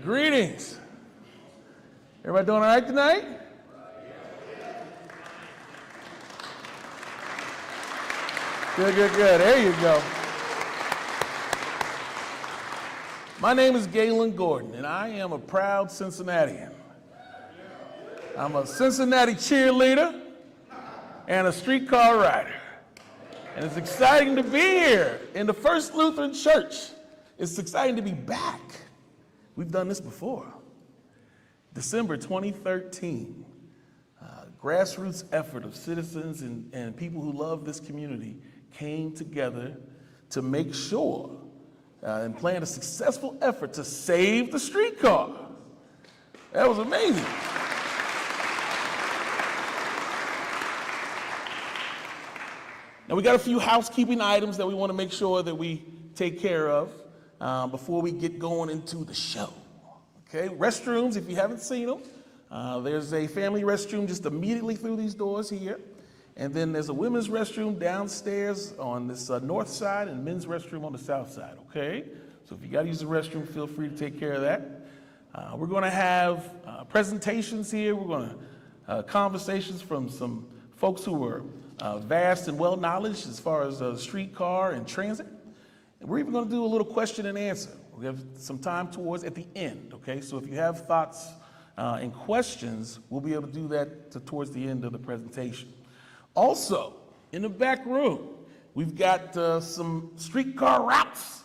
Greetings. Everybody doing all right tonight? Good. There you go. My name is Galen Gordon, and I am a proud Cincinnatian. I'm a Cincinnati cheerleader and a streetcar rider. And it's exciting to be here in the First Lutheran Church. It's exciting to be back. We've done this before. December 2013, grassroots effort of citizens and people who love this community came together to make sure and plan a successful effort to save the streetcar. That was amazing. Now we got a few housekeeping items that we want to make sure that we take care of before we get going into the show. Okay, restrooms, if you haven't seen them, there's a family restroom just immediately through these doors here. And then there's a women's restroom downstairs on this north side and men's restroom on the south side, okay? So if you gotta use the restroom, feel free to take care of that. We're gonna have presentations here. We're gonna conversations from some folks who are vast and well-knowledge as far as streetcar and transit. And we're even gonna do a little question and answer. We have some time towards at the end, okay? So if you have thoughts and questions, we'll be able to do that towards the end of the presentation. Also, in the back room, we've got some streetcar routes,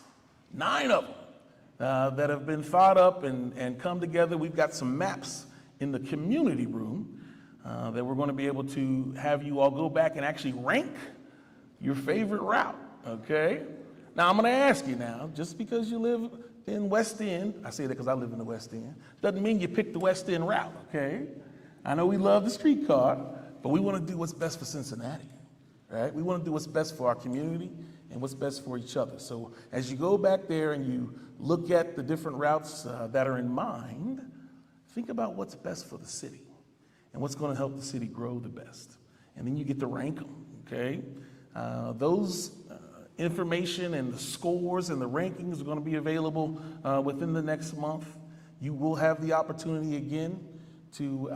9 of them, that have been thought up and come together. We've got some maps in the community room that we're going to be able to have you all go back and actually rank your favorite route, okay? Now, I'm going to ask you now, just because you live in West End, I say that because I live in the West End, doesn't mean you pick the West End route, okay? I know we love the streetcar, but we want to do what's best for Cincinnati, right? We want to do what's best for our community and what's best for each other. So as you go back there and you look at the different routes that are in mind, think about what's best for the city and what's going to help the city grow the best. And then you get to rank them, okay? Those information and the scores and the rankings are going to be available within the next month. You will have the opportunity again to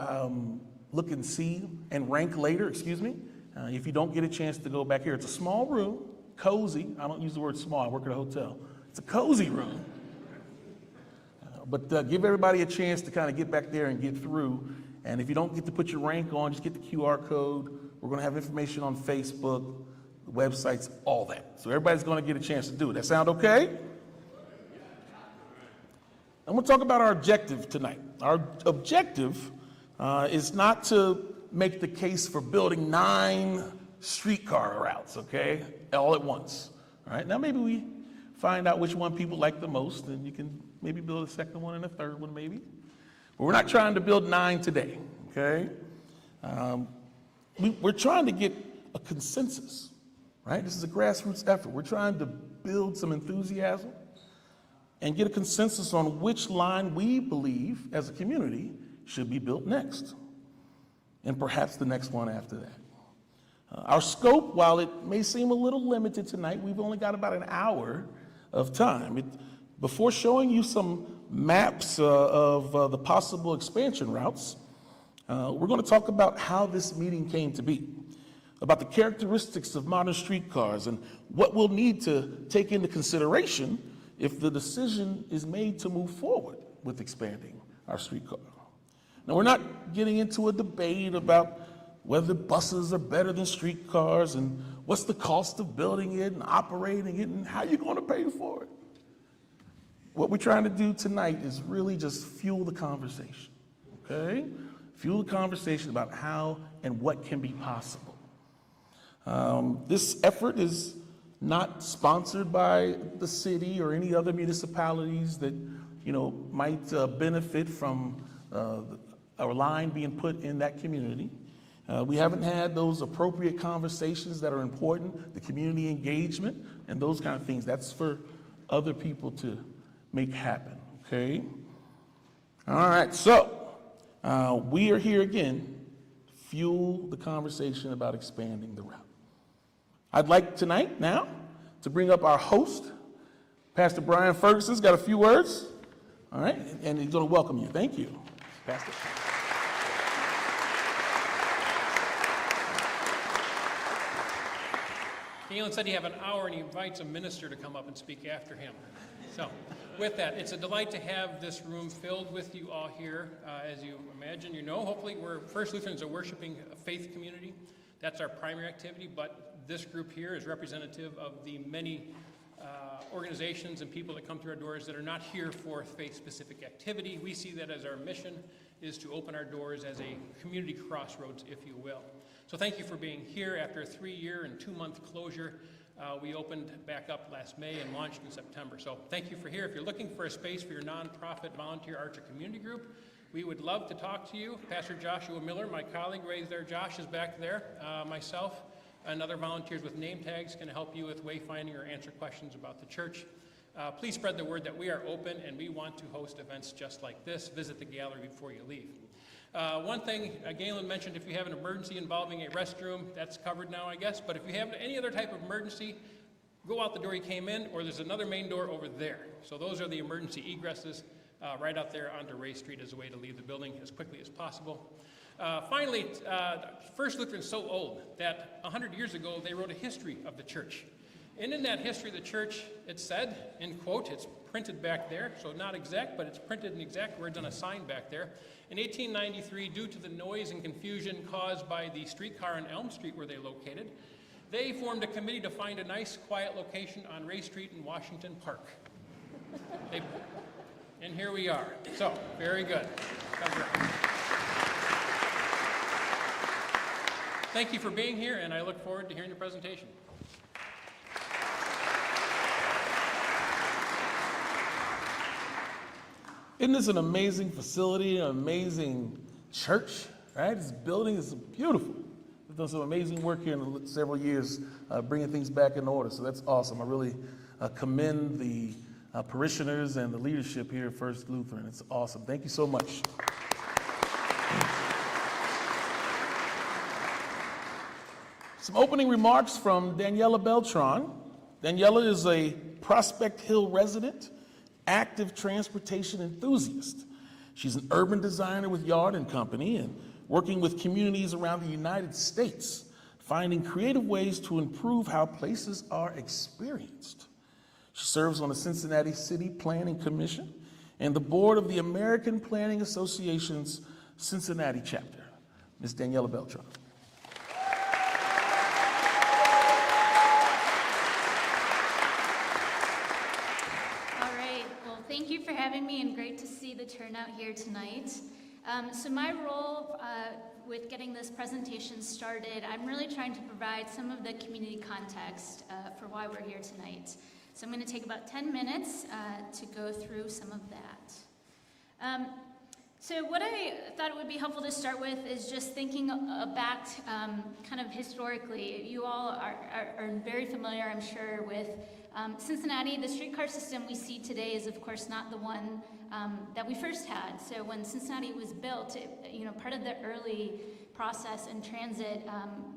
look and see and rank later, if you don't get a chance to go back here. It's a small room, cozy. I don't use the word small, I work at a hotel. It's a cozy room. But give everybody a chance to kind of get back there and get through. And if you don't get to put your rank on, just get the QR code. We're gonna have information on Facebook, the websites, all that. So everybody's gonna get a chance to do it. That sound okay? I'm gonna talk about our objective tonight. Our objective is not to make the case for building 9 streetcar routes, okay, all at once. All right, now maybe we find out which one people like the most, and you can maybe build a second one and a third one maybe. But we're not trying to build 9 today, okay? We're trying to get a consensus, right? This is a grassroots effort. We're trying to build some enthusiasm and get a consensus on which line we believe as a community should be built next, and perhaps the next one after that. Our scope, while it may seem a little limited tonight, we've only got about an hour of time. Before showing you some maps of the possible expansion routes, we're going to talk about how this meeting came to be, about the characteristics of modern streetcars and what we'll need to take into consideration if the decision is made to move forward with expanding our streetcar. Now, we're not getting into a debate about whether buses are better than streetcars and what's the cost of building it and operating it and how you're going to pay for it. What we're trying to do tonight is really just fuel the conversation, okay? Fuel the conversation about how and what can be possible. This effort is not sponsored by the city or any other municipalities that, might benefit from our line being put in that community. We haven't had those appropriate conversations that are important, the community engagement and those kind of things. That's for other people to make happen, okay? All right, so we are here again, fuel the conversation about expanding the route. I'd like tonight now to bring up our host, Pastor Brian Ferguson's got a few words. All right, and he's going to welcome you. Thank you, Pastor. Galen said you have an hour, and he invites a minister to come up and speak after him. So, with that, it's a delight to have this room filled with you all here. As you imagine, hopefully First Lutheran is a worshiping faith community. That's our primary activity, but this group here is representative of the many organizations and people that come through our doors that are not here for faith-specific activity. We see that as our mission is to open our doors as a community crossroads, if you will. So thank you for being here. After a 3-year and 2-month closure, we opened back up last May and launched in September. So thank you for here. If you're looking for a space for your nonprofit volunteer archer community group, we would love to talk to you. Pastor Joshua Miller, my colleague right there, Josh is back there, myself, and other volunteers with name tags can help you with wayfinding or answer questions about the church. Please spread the word that we are open and we want to host events just like this. Visit the gallery before you leave. One thing Galen mentioned, if you have an emergency involving a restroom, that's covered now, I guess. But if you have any other type of emergency, go out the door you came in, or there's another main door over there. So those are the emergency egresses right out there onto Ray Street as a way to leave the building as quickly as possible. Finally, First Lutheran is so old that 100 years ago they wrote a history of the church. And in that history of the church, it said, in quote, it's printed back there, so not exact, but it's printed in exact words on a sign back there. In 1893, due to the noise and confusion caused by the streetcar on Elm Street where they located, they formed a committee to find a nice, quiet location on Ray Street in Washington Park. And here we are. So, very good. Thank you for being here, and I look forward to hearing your presentation. Isn't this an amazing facility, an amazing church, right? This building is beautiful. We've done some amazing work here in several years, bringing things back in order, so that's awesome. I really commend the parishioners and the leadership here at First Lutheran. It's awesome. Thank you so much. Some opening remarks from Daniela Beltran. Daniela is a Prospect Hill resident, active transportation enthusiast. She's an urban designer with Yard & Company and working with communities around the United States, finding creative ways to improve how places are experienced. She serves on the Cincinnati City Planning Commission and the board of the American Planning Association's Cincinnati chapter. Ms. Daniela Beltran. Thank you for having me, and great to see the turnout here tonight. So my role with getting this presentation started, I'm really trying to provide some of the community context for why we're here tonight. So I'm going to take about 10 minutes to go through some of that. So what I thought it would be helpful to start with is just thinking back kind of historically. You all are very familiar, I'm sure, with Cincinnati. The streetcar system we see today is, of course, not the one that we first had. So when Cincinnati was built, part of the early process and transit,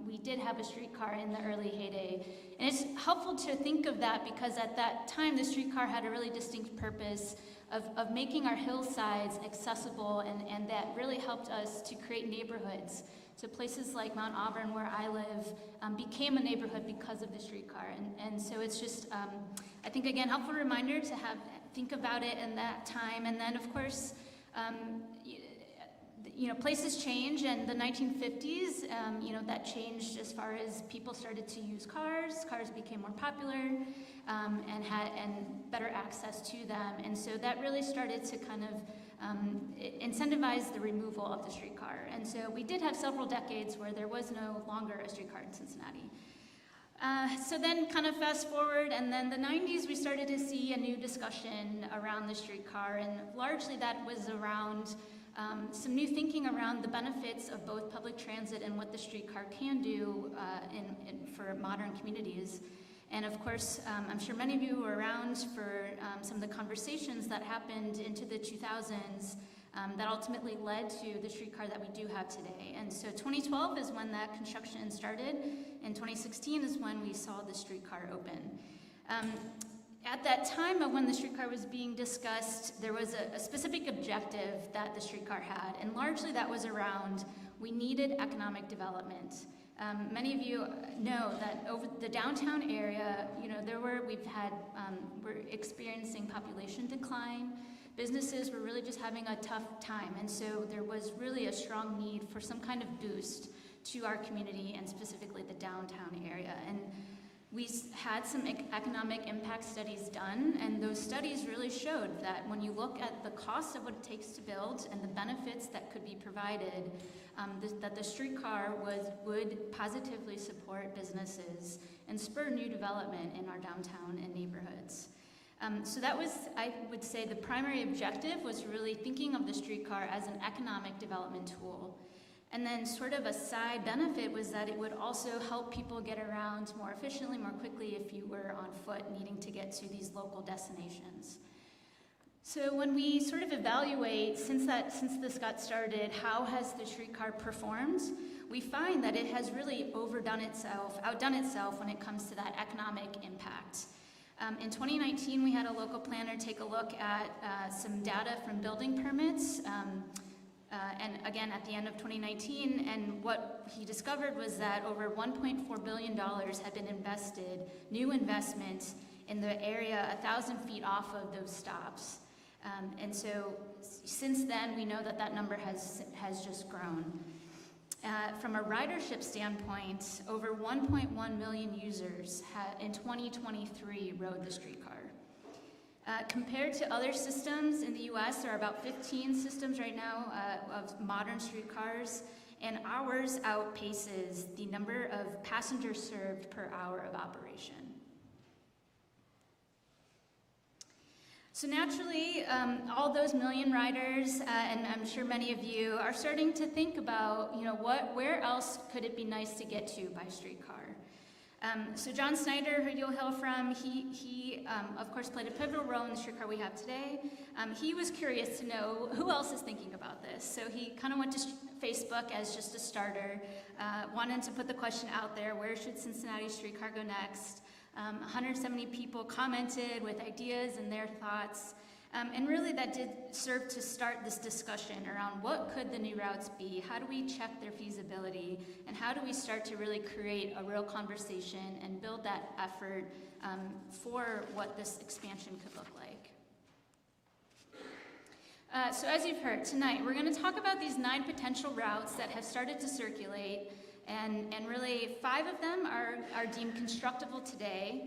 we did have a streetcar in the early heyday. And it's helpful to think of that because at that time, the streetcar had a really distinct purpose of making our hillsides accessible, and that really helped us to create neighborhoods. So places like Mount Auburn, where I live, became a neighborhood because of the streetcar. And so it's just, I think, again, helpful reminder to think about it in that time. And then, of course, places change, and the 1950s, that changed as far as people started to use cars. Cars became more popular and better access to them. And so that really started to kind of incentivize the removal of the streetcar. And so we did have several decades where there was no longer a streetcar in Cincinnati. So then kind of fast forward, and then the 90s, we started to see a new discussion around the streetcar, and largely that was around some new thinking around the benefits of both public transit and what the streetcar can do for modern communities. And of course, I'm sure many of you were around for some of the conversations that happened into the 2000s that ultimately led to the streetcar that we do have today. And so 2012 is when that construction started, and 2016 is when we saw the streetcar open. At that time of when the streetcar was being discussed, there was a specific objective that the streetcar had, and largely that was around we needed economic development. Many of you know that over the downtown area, we're experiencing population decline. Businesses were really just having a tough time, and so there was really a strong need for some kind of boost to our community and specifically the downtown area. And we had some economic impact studies done, and those studies really showed that when you look at the cost of what it takes to build and the benefits that could be provided, that the streetcar would positively support businesses and spur new development in our downtown and neighborhoods. So that was, I would say, the primary objective was really thinking of the streetcar as an economic development tool. And then sort of a side benefit was that it would also help people get around more efficiently, more quickly if you were on foot needing to get to these local destinations. So when we sort of evaluate, since this got started, how has the streetcar performed, we find that it has really outdone itself when it comes to that economic impact. In 2019, we had a local planner take a look at some data from building permits, and again at the end of 2019, and what he discovered was that over $1.4 billion had been invested, new investment in the area 1,000 feet off of those stops. And so since then, we know that that number has just grown. From a ridership standpoint, over 1.1 million users in 2023 rode the streetcar. Compared to other systems in the US, there are about 15 systems right now of modern streetcars, and ours outpaces the number of passengers served per hour of operation. So naturally, all those million riders, and I'm sure many of you are starting to think about, where else could it be nice to get to by streetcar? So John Snyder, who you'll hear from, he of course played a pivotal role in the streetcar we have today. He was curious to know who else is thinking about this. So he kind of went to Facebook as just a starter, wanted to put the question out there, where should Cincinnati streetcar go next? 170 people commented with ideas and their thoughts. And really that did serve to start this discussion around what could the new routes be, how do we check their feasibility, and how do we start to really create a real conversation and build that effort for what this expansion could look like. So as you've heard tonight, we're going to talk about these 9 potential routes that have started to circulate, and really 5 of them are deemed constructible today,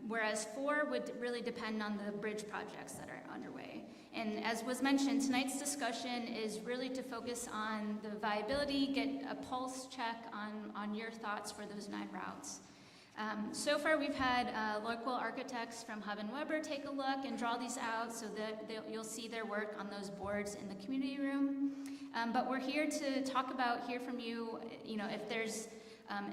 whereas 4 would really depend on the bridge projects that are underway. And as was mentioned, tonight's discussion is really to focus on the viability, get a pulse check on your thoughts for those 9 routes. So far we've had local architects from Hub and Weber take a look and draw these out so that you'll see their work on those boards in the community room. But we're here to hear from you, if there's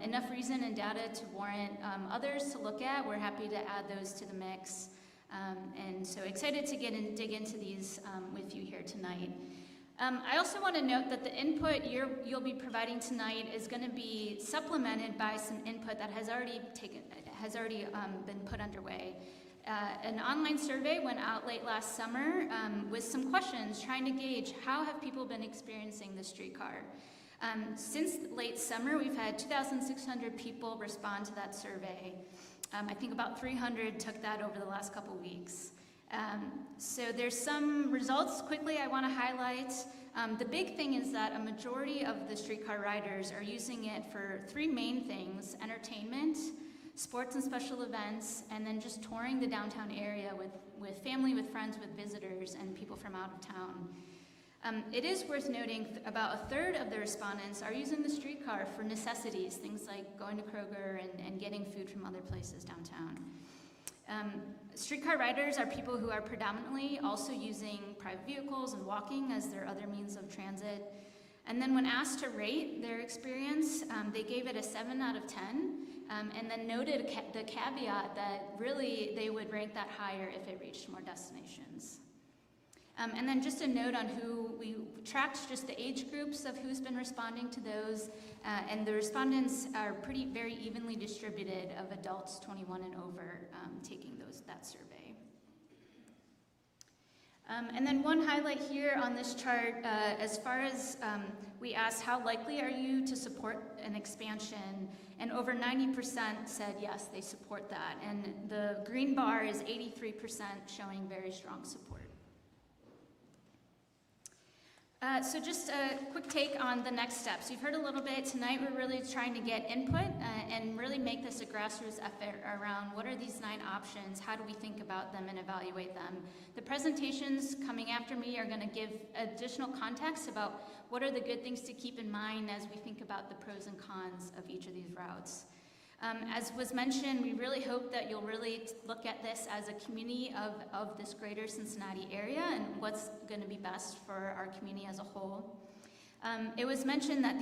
enough reason and data to warrant others to look at, we're happy to add those to the mix. And so excited to dig into these with you here tonight. I also want to note that the input you'll be providing tonight is going to be supplemented by some input that has already been put underway. An online survey went out late last summer with some questions trying to gauge how have people been experiencing the streetcar. Since late summer, we've had 2,600 people respond to that survey. I think about 300 took that over the last couple weeks. So there's some results quickly I want to highlight. The big thing is that a majority of the streetcar riders are using it for 3 main things: entertainment, sports and special events, and then just touring the downtown area with family, with friends, with visitors, and people from out of town. It is worth noting about 1/3 of the respondents are using the streetcar for necessities, things like going to Kroger and getting food from other places downtown. Streetcar riders are people who are predominantly also using private vehicles and walking as their other means of transit. And then when asked to rate their experience, they gave it a 7 out of 10, and then noted the caveat that really they would rank that higher if it reached more destinations. And then just a note on who we tracked, just the age groups of who's been responding to those, and the respondents are very evenly distributed of adults 21 and over taking that survey. And then one highlight here on this chart, as far as we asked how likely are you to support an expansion, and over 90% said yes, they support that. And the green bar is 83% showing very strong support. So just a quick take on the next steps. You've heard a little bit tonight. We're really trying to get input and really make this a grassroots effort around what are these 9 options, how do we think about them and evaluate them. The presentations coming after me are going to give additional context about what are the good things to keep in mind as we think about the pros and cons of each of these routes. As was mentioned, we really hope that you'll really look at this as a community of this greater Cincinnati area and what's going to be best for our community as a whole. It was mentioned that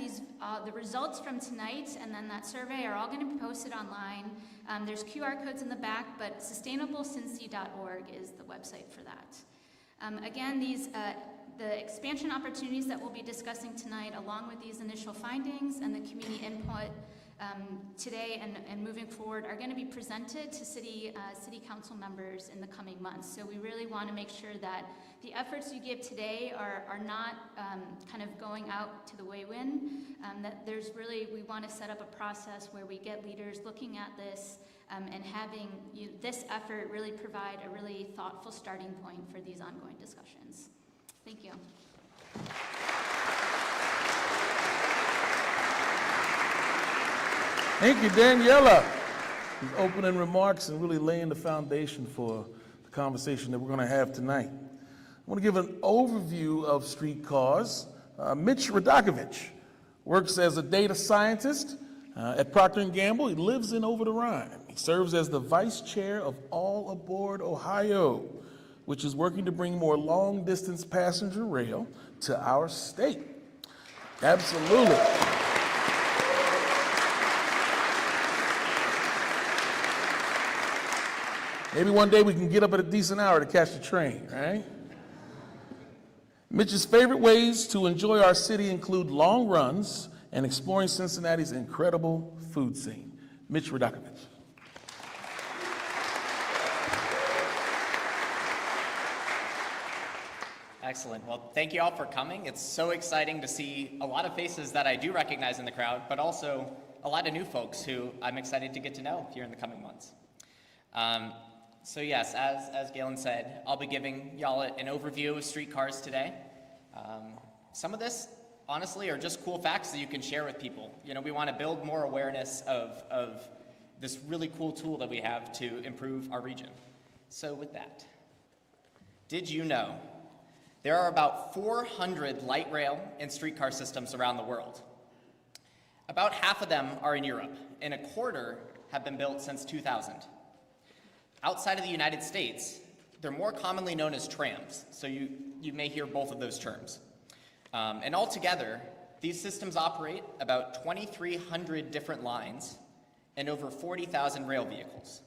the results from tonight and then that survey are all going to be posted online. There's QR codes in the back, but sustainablecincy.org is the website for that. Again, the expansion opportunities that we'll be discussing tonight, along with these initial findings and the community input today and moving forward, are going to be presented to city council members in the coming months. So we really want to make sure that the efforts you give today are not kind of going out to the wayside. That we want to set up a process where we get leaders looking at this and having this effort really provide a really thoughtful starting point for these ongoing discussions. Thank you. Thank you, Daniela. These opening remarks and really laying the foundation for the conversation that we're going to have tonight. I want to give an overview of Streetcars. Mitch Radakovich works as a data scientist at Procter & Gamble. He lives in Over the Rhine. He serves as the vice chair of All Aboard Ohio, which is working to bring more long-distance passenger rail to our state. Absolutely. Maybe one day we can get up at a decent hour to catch the train, right? Mitch's favorite ways to enjoy our city include long runs and exploring Cincinnati's incredible food scene. Mitch Radakovich. Excellent. Well, thank you all for coming. It's so exciting to see a lot of faces that I do recognize in the crowd, but also a lot of new folks who I'm excited to get to know here in the coming months. So yes, as Galen said, I'll be giving y'all an overview of Streetcars today. Some of this, honestly, are just cool facts that you can share with people. You know, we want to build more awareness of this really cool tool that we have to improve our region. So with that, did you know there are about 400 light rail and streetcar systems around the world? About half of them are in Europe, and a quarter have been built since 2000. Outside of the United States, they're more commonly known as trams, so you may hear both of those terms. And altogether, these systems operate about 2,300 different lines and over 40,000 rail vehicles.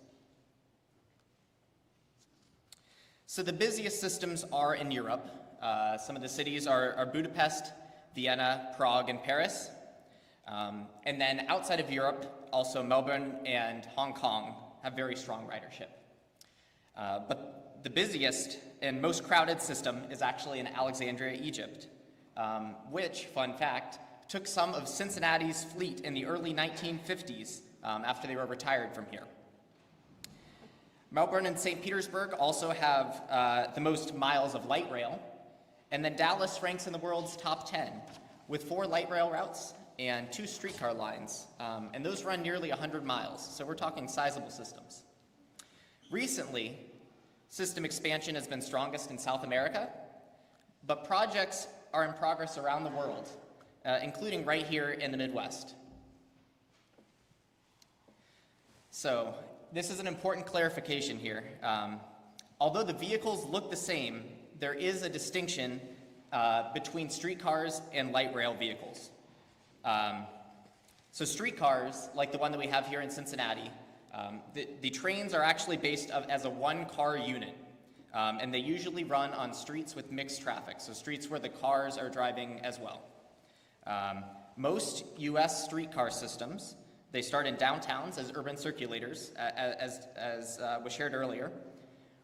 So the busiest systems are in Europe. Some of the cities are Budapest, Vienna, Prague, and Paris. And then outside of Europe, also Melbourne and Hong Kong have very strong ridership. But the busiest and most crowded system is actually in Alexandria, Egypt, which, fun fact, took some of Cincinnati's fleet in the early 1950s after they were retired from here. Melbourne and St. Petersburg also have the most miles of light rail, and then Dallas ranks in the world's top 10 with 4 light rail routes and 2 streetcar lines, and those run nearly 100 miles, so we're talking sizable systems. Recently, system expansion has been strongest in South America, but projects are in progress around the world, including right here in the Midwest. So this is an important clarification here. Although the vehicles look the same, there is a distinction between streetcars and light rail vehicles. So streetcars, like the one that we have here in Cincinnati, the trains are actually based as a one-car unit. And they usually run on streets with mixed traffic, so streets where the cars are driving as well. Most US streetcar systems, they start in downtowns as urban circulators, as was shared earlier,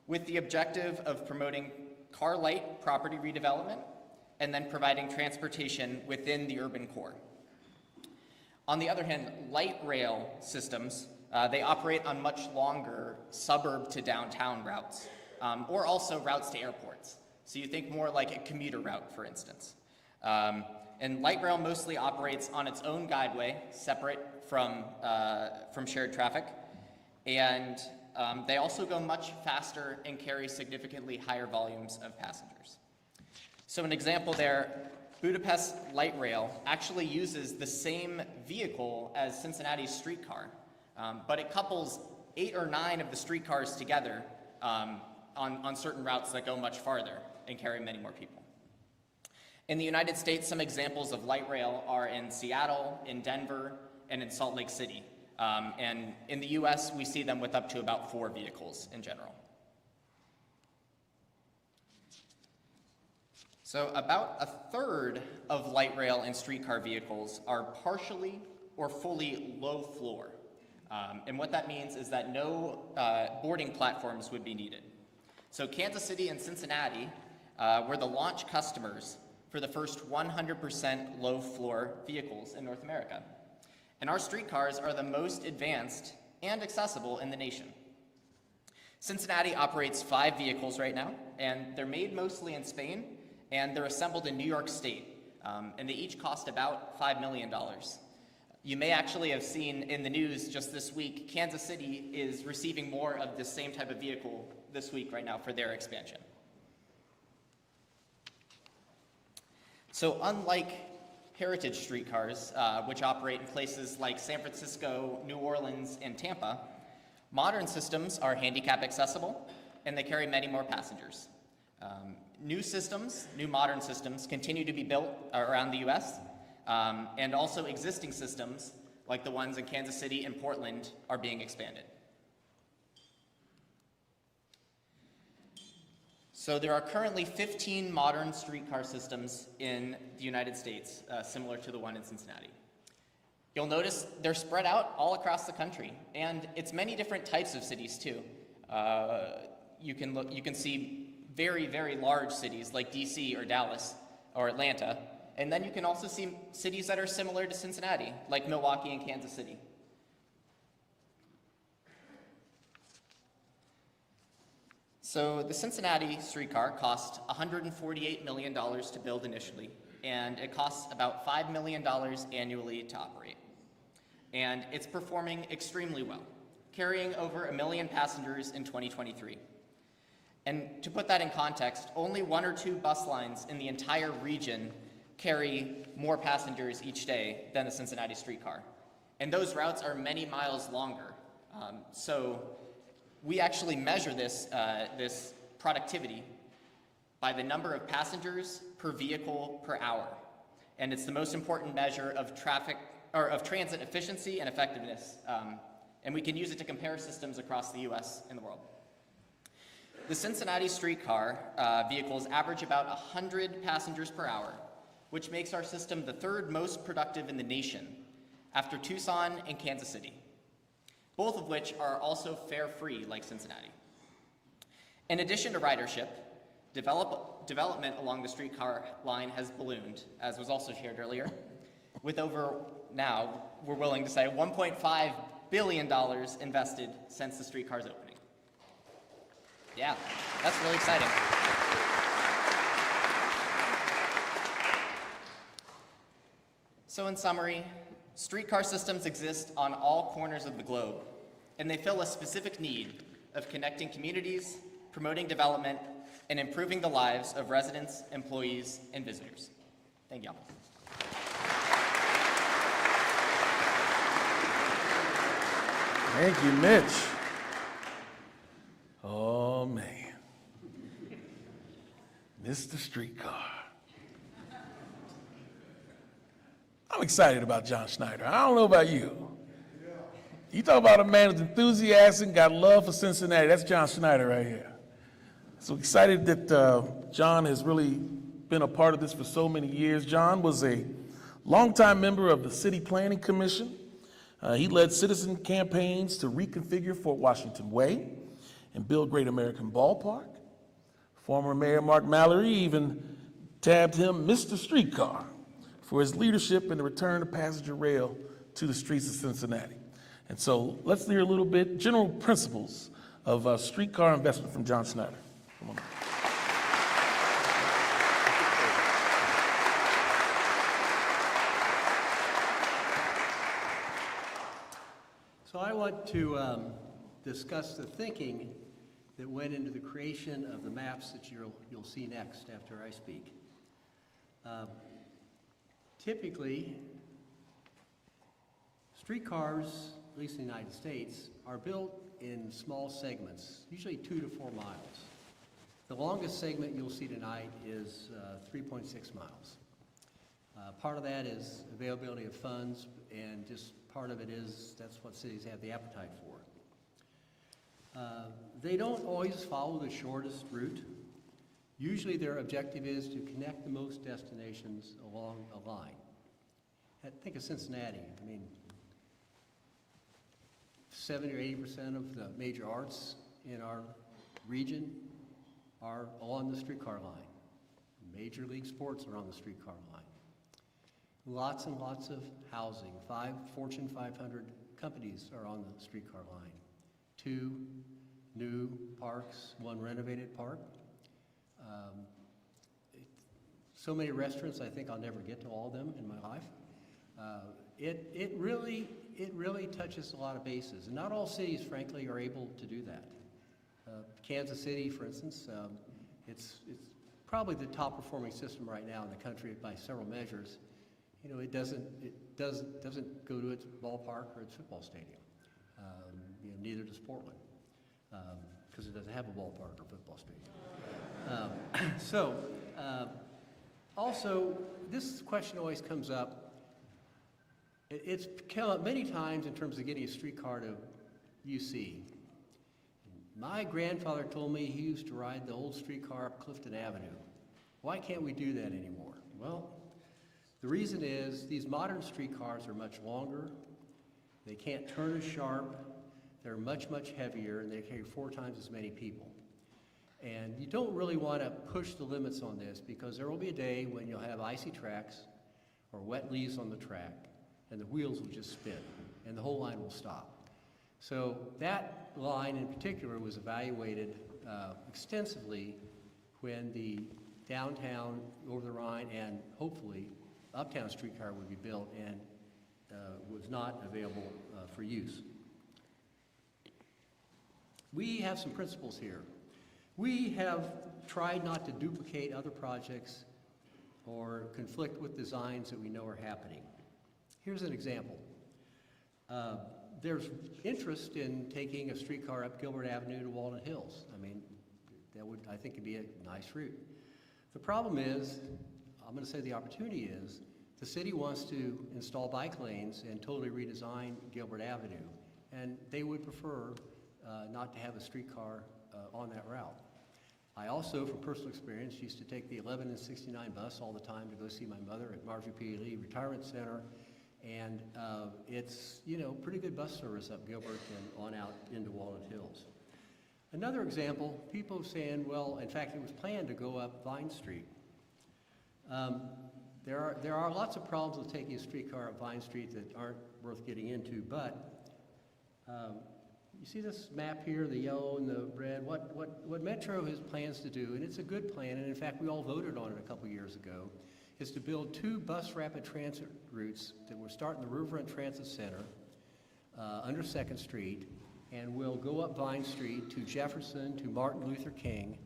with the objective of promoting car-light property redevelopment and then providing transportation within the urban core. On the other hand, light rail systems, they operate on much longer suburb to downtown routes, or also routes to airports. So you think more like a commuter route, for instance. And light rail mostly operates on its own guideway, separate from shared traffic. And they also go much faster and carry significantly higher volumes of passengers. So an example there, Budapest Light Rail actually uses the same vehicle as Cincinnati's streetcar, but it couples 8 or 9 of the streetcars together on certain routes that go much farther and carry many more people. In the United States, some examples of light rail are in Seattle, in Denver, and in Salt Lake City. And in the US, we see them with up to about 4 vehicles in general. So about a third of light rail and streetcar vehicles are partially or fully low floor. And what that means is that no boarding platforms would be needed. So Kansas City and Cincinnati were the launch customers for the first 100% low floor vehicles in North America. And our streetcars are the most advanced and accessible in the nation. Cincinnati operates 5 vehicles right now, and they're made mostly in Spain, and they're assembled in New York State, and they each cost about $5 million. You may actually have seen in the news just this week, Kansas City is receiving more of the same type of vehicle this week right now for their expansion. So unlike heritage streetcars, which operate in places like San Francisco, New Orleans, and Tampa, modern systems are handicap accessible, and they carry many more passengers. New modern systems continue to be built around the US, and also existing systems, like the ones in Kansas City and Portland, are being expanded. So there are currently 15 modern streetcar systems in the United States, similar to the one in Cincinnati. You'll notice they're spread out all across the country, and it's many different types of cities too. You can see very, very large cities like DC or Dallas or Atlanta, and then you can also see cities that are similar to Cincinnati, like Milwaukee and Kansas City. So the Cincinnati streetcar cost $148 million to build initially, and it costs about $5 million annually to operate. And it's performing extremely well, carrying over 1 million passengers in 2023. And to put that in context, only 1 or 2 bus lines in the entire region carry more passengers each day than the Cincinnati streetcar. And those routes are many miles longer. So we actually measure this productivity by the number of passengers per vehicle per hour. And it's the most important measure of transit efficiency and effectiveness. And we can use it to compare systems across the US and the world. The Cincinnati streetcar vehicles average about 100 passengers per hour, which makes our system the 3rd most productive in the nation, after Tucson and Kansas City, both of which are also fare-free like Cincinnati. In addition to ridership, development along the streetcar line has ballooned, as was also shared earlier, with over, now, we're willing to say, $1.5 billion invested since the streetcar's opening. Yeah, that's really exciting. So in summary, streetcar systems exist on all corners of the globe, and they fill a specific need of connecting communities, promoting development, and improving the lives of residents, employees, and visitors. Thank y'all. Thank you, Mitch. Oh, man. Mr. Streetcar. I'm excited about John Schneider. I don't know about you. You talk about a man who's enthusiastic, got love for Cincinnati. That's John Schneider right here. So excited that John has really been a part of this for so many years. John was a longtime member of the City Planning Commission. He led citizen campaigns to reconfigure Fort Washington Way and build Great American Ballpark. Former Mayor Mark Mallory even tabbed him Mr. Streetcar for his leadership in the return of passenger rail to the streets of Cincinnati. And so let's hear a little bit, general principles of streetcar investment from John Snyder. Come on. So I want to discuss the thinking that went into the creation of the maps that you'll see next after I speak. Typically, streetcars, at least in the United States, are built in small segments, usually 2 to 4 miles. The longest segment you'll see tonight is 3.6 miles. Part of that is availability of funds, and just part of it is that's what cities have the appetite for. They don't always follow the shortest route. Usually their objective is to connect the most destinations along a line. Think of Cincinnati. I mean, 70 or 80% of the major arts in our region are along the streetcar line. Major league sports are on the streetcar line. Lots and lots of housing. 5 Fortune 500 companies are on the streetcar line. 2 new parks, 1 renovated park. So many restaurants, I think I'll never get to all of them in my life. It really touches a lot of bases. And not all cities, frankly, are able to do that. Kansas City, for instance, it's probably the top performing system right now in the country by several measures. You know, it doesn't go to its ballpark or its football stadium. You know, neither does Portland, because it doesn't have a ballpark or football stadium. Also, this question always comes up. It's come up many times in terms of getting a streetcar to UC. My grandfather told me he used to ride the old streetcar up Clifton Avenue. Why can't we do that anymore? Well, the reason is these modern streetcars are much longer. They can't turn as sharp. They're much, much heavier, and they carry 4 times as many people. And you don't really want to push the limits on this, because there will be a day when you'll have icy tracks or wet leaves on the track, and the wheels will just spin, and the whole line will stop. So that line in particular was evaluated extensively when the downtown, over the Rhine, and hopefully uptown streetcar would be built, and was not available for use. We have some principles here. We have tried not to duplicate other projects or conflict with designs that we know are happening. Here's an example. There's interest in taking a streetcar up Gilbert Avenue to Walnut Hills. I mean, that would, I think, be a nice route. The problem is, I'm going to say the opportunity is, the city wants to install bike lanes and totally redesign Gilbert Avenue, and they would prefer not to have a streetcar on that route. I also, from personal experience, used to take the 11 and 69 bus all the time to go see my mother at Marjorie P. Lee Retirement Center, and it's, you know, pretty good bus service up Gilbert and on out into Walnut Hills. Another example, people saying, well, in fact, it was planned to go up Vine Street. There are lots of problems with taking a streetcar up Vine Street that aren't worth getting into, but you see this map here, the yellow and the red, what Metro has plans to do, and it's a good plan, and in fact we all voted on it a couple years ago, is to build 2 bus rapid transit routes that will start in the Riverfront Transit Center under 2nd Street, and will go up Vine Street to Jefferson, to Martin Luther King,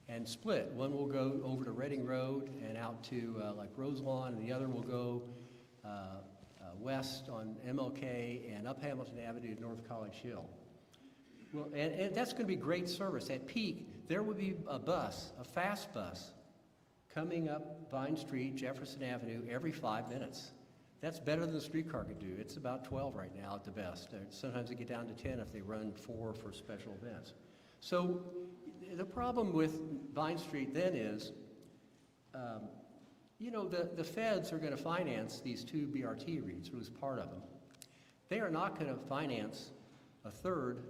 and split. One will go over to Reading Road and out to like Roselawn, and the other will go west on MLK and up Hamilton Avenue to North College Hill. Well, and that's going to be great service. At peak, there will be a bus, a fast bus, coming up Vine Street, Jefferson Avenue every 5 minutes. That's better than the streetcar could do. It's about 12 right now at the best. Sometimes they get down to 10 if they run 4 for special events. So The problem with Vine Street then is, you know, the feds are going to finance these 2 BRT routes, or at least part of them. They are not going to finance a third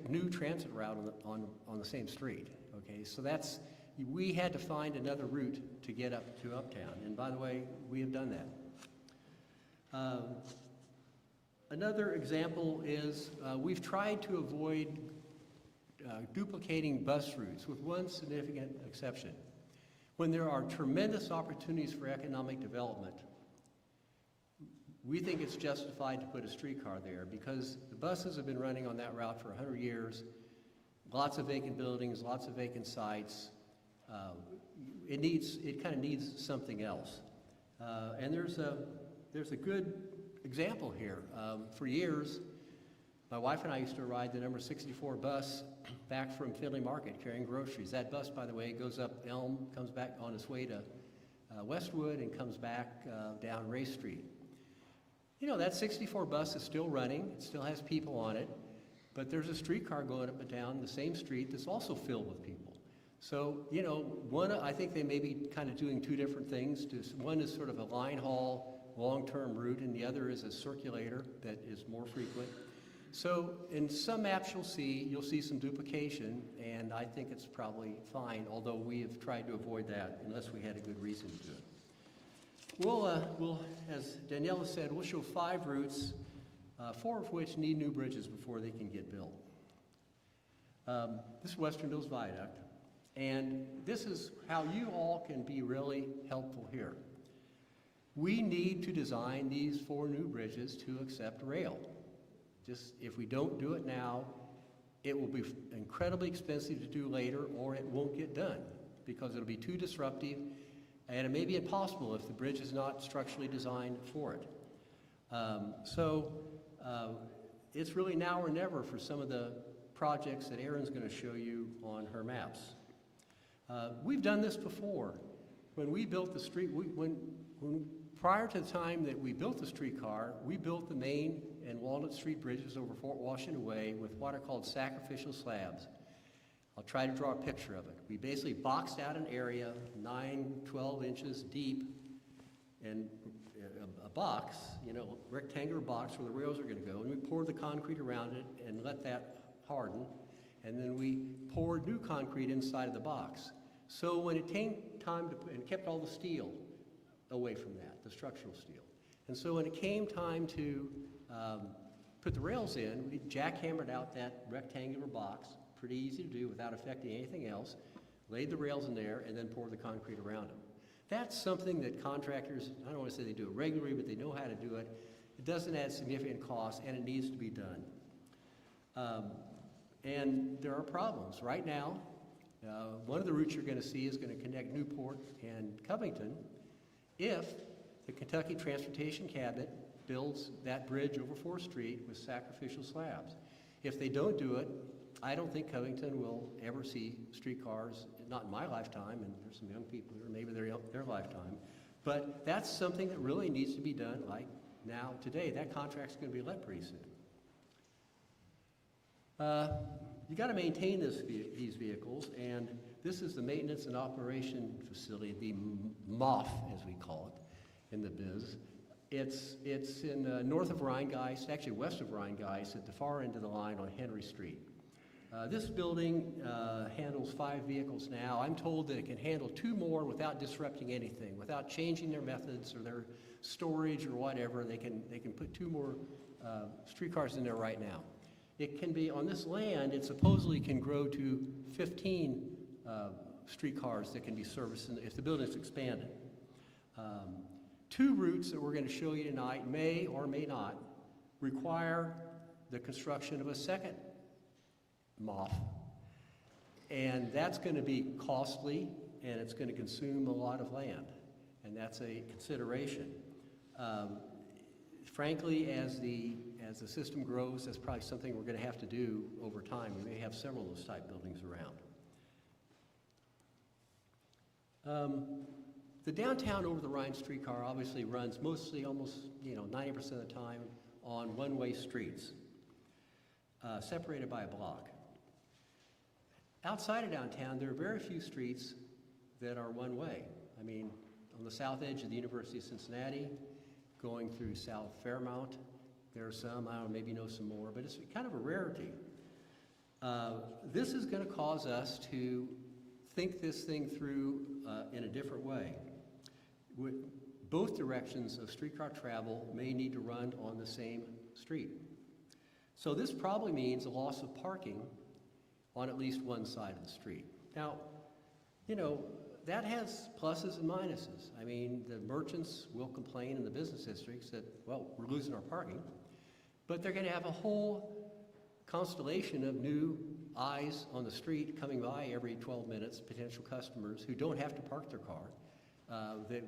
new transit route on the same street. Okay, so we had to find another route to get up to Uptown, and by the way, we have done that. Another example is we've tried to avoid duplicating bus routes, with one significant exception. When there are tremendous opportunities for economic development, we think it's justified to put a streetcar there because the buses have been running on that route for 100 years, lots of vacant buildings, lots of vacant sites. It kind of needs something else. And there's a good example here. For years, my wife and I used to ride the number 64 bus back from Findlay Market carrying groceries. That bus, by the way, goes up Elm, comes back on its way to Westwood, and comes back down Ray Street. You know, that 64 bus is still running, it still has people on it, but there's a streetcar going up and down the same street that's also filled with people. So, you know, I think they may be kind of doing 2 different things. One is sort of a line haul, long-term route, and the other is a circulator that is more frequent. So in some maps you'll see some duplication, and I think it's probably fine, although we have tried to avoid that unless we had a good reason to do it. We'll, as Daniela said, we'll show 5 routes, 4 of which need new bridges before they can get built. This is Western Hills Viaduct, and this is how you all can be really helpful here. We need to design these 4 new bridges to accept rail. Just if we don't do it now, it will be incredibly expensive to do later, or it won't get done because it'll be too disruptive, and it may be impossible if the bridge is not structurally designed for it. It's really now or never for some of the projects that Erin's going to show you on her maps. We've done this before. When we built the street, prior to the time that we built the streetcar, we built the Main and Walnut Street bridges over Fort Washington Way with what are called sacrificial slabs. I'll try to draw a picture of it. We basically boxed out an area 9-12 inches deep and a box, you know, rectangular box where the rails are going to go, and we poured the concrete around it and let that harden, and then we poured new concrete inside of the box. So when it came time to, and kept all the steel away from that, the structural steel. And so when it came time to put the rails in, we jackhammered out that rectangular box, pretty easy to do without affecting anything else, laid the rails in there, and then poured the concrete around them. That's something that contractors, I don't want to say they do it regularly, but they know how to do it. It doesn't add significant cost, and it needs to be done. And there are problems. Right now, one of the routes you're going to see is going to connect Newport and Covington if the Kentucky Transportation Cabinet builds that bridge over 4th Street with sacrificial slabs. If they don't do it, I don't think Covington will ever see streetcars, not in my lifetime, and there's some young people here, maybe their lifetime, but that's something that really needs to be done like now, today. That contract's going to be let pretty soon. You got to maintain these vehicles, and this is the Maintenance and Operation Facility, the MOF, as we call it in the biz. It's in north of Rheingeist, actually west of Rheingeist, at the far end of the line on Henry Street. This building handles 5 vehicles now. I'm told that it can handle 2 more without disrupting anything, without changing their methods or their storage or whatever. They can put 2 more streetcars in there right now. It can be, on this land, it supposedly can grow to 15 streetcars that can be serviced if the building is expanded. 2 routes that we're going to show you tonight may or may not require the construction of a second MOF. And that's going to be costly, and it's going to consume a lot of land, and that's a consideration. Frankly, as the system grows, that's probably something we're going to have to do over time. We may have several of those type buildings around. The downtown over the Rhine streetcar obviously runs mostly, almost 90% of the time on one-way streets, separated by a block. outside of downtown, there are very few streets that are one-way. I mean, on the south edge of the University of Cincinnati, going through South Fairmount, there are some, I don't know, maybe you know some more, but it's kind of a rarity. This is going to cause us to think this thing through in a different way. Both directions of streetcar travel may need to run on the same street. So this probably means a loss of parking on at least one side of the street. Now, you know, that has pluses and minuses. I mean, the merchants will complain in the business districts that, well, we're losing our parking, but they're going to have a whole constellation of new eyes on the street coming by every 12 minutes, potential customers who don't have to park their car.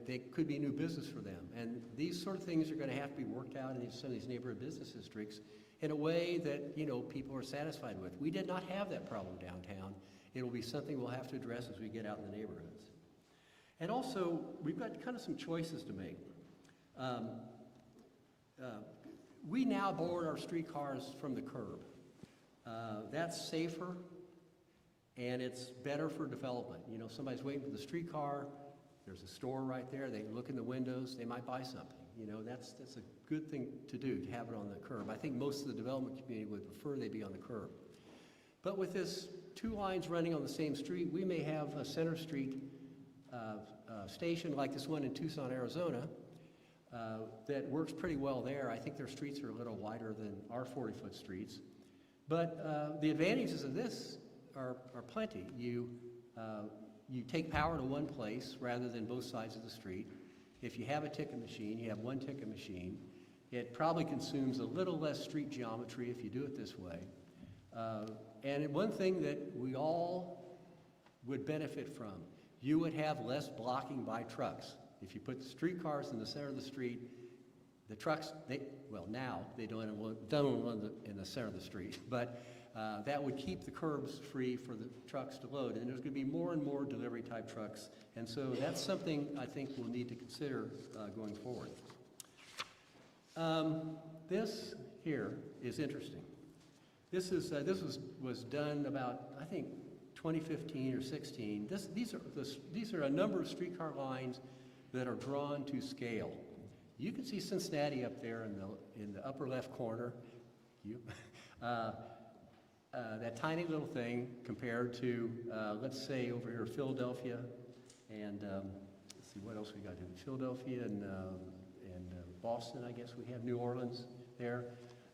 They could be new business for them. And these sort of things are going to have to be worked out in some of these neighborhood business districts in a way that, you know, people are satisfied with. We did not have that problem downtown. It'll be something we'll have to address as we get out in the neighborhoods. And also, we've got kind of some choices to make. We now board our streetcars from the curb. That's safer, and it's better for development. You know, somebody's waiting for the streetcar, there's a store right there, they look in the windows, they might buy something. You know, that's a good thing to do, to have it on the curb. I think most of the development community would prefer they be on the curb. But with this two lines running on the same street, we may have a Center Street station like this one in Tucson, Arizona, that works pretty well there. I think their streets are a little wider than our 40-foot streets. But the advantages of this are plenty. You take power to one place rather than both sides of the street. If you have a ticket machine, you have one ticket machine. It probably consumes a little less street geometry if you do it this way. And one thing that we all would benefit from, you would have less blocking by trucks. If you put the streetcars in the center of the street, the trucks, now they don't run in the center of the street, but that would keep the curbs free for the trucks to load. And there's going to be more and more delivery type trucks. And so that's something I think we'll need to consider going forward. This here is interesting. This was done about, I think, 2015 or 16. These are a number of streetcar lines that are drawn to scale. You can see Cincinnati up there in the upper left corner. That tiny little thing compared to, let's say, over here, Philadelphia, and let's see what else we got here. Philadelphia and Boston, I guess we have New Orleans there,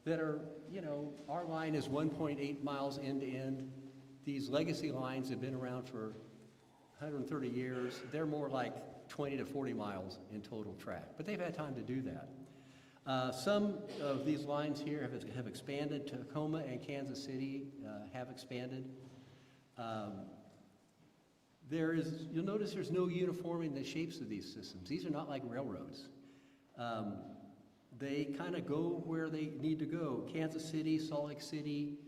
that are, you know, our line is 1.8 miles end to end. These legacy lines have been around for 130 years. They're more like 20 to 40 miles in total track, but they've had time to do that. Some of these lines here have expanded. Tacoma and Kansas City have expanded. You'll notice there's no uniformity in the shapes of these systems. These are not like railroads. They kind of go where they need to go. Kansas City, Salt Lake City,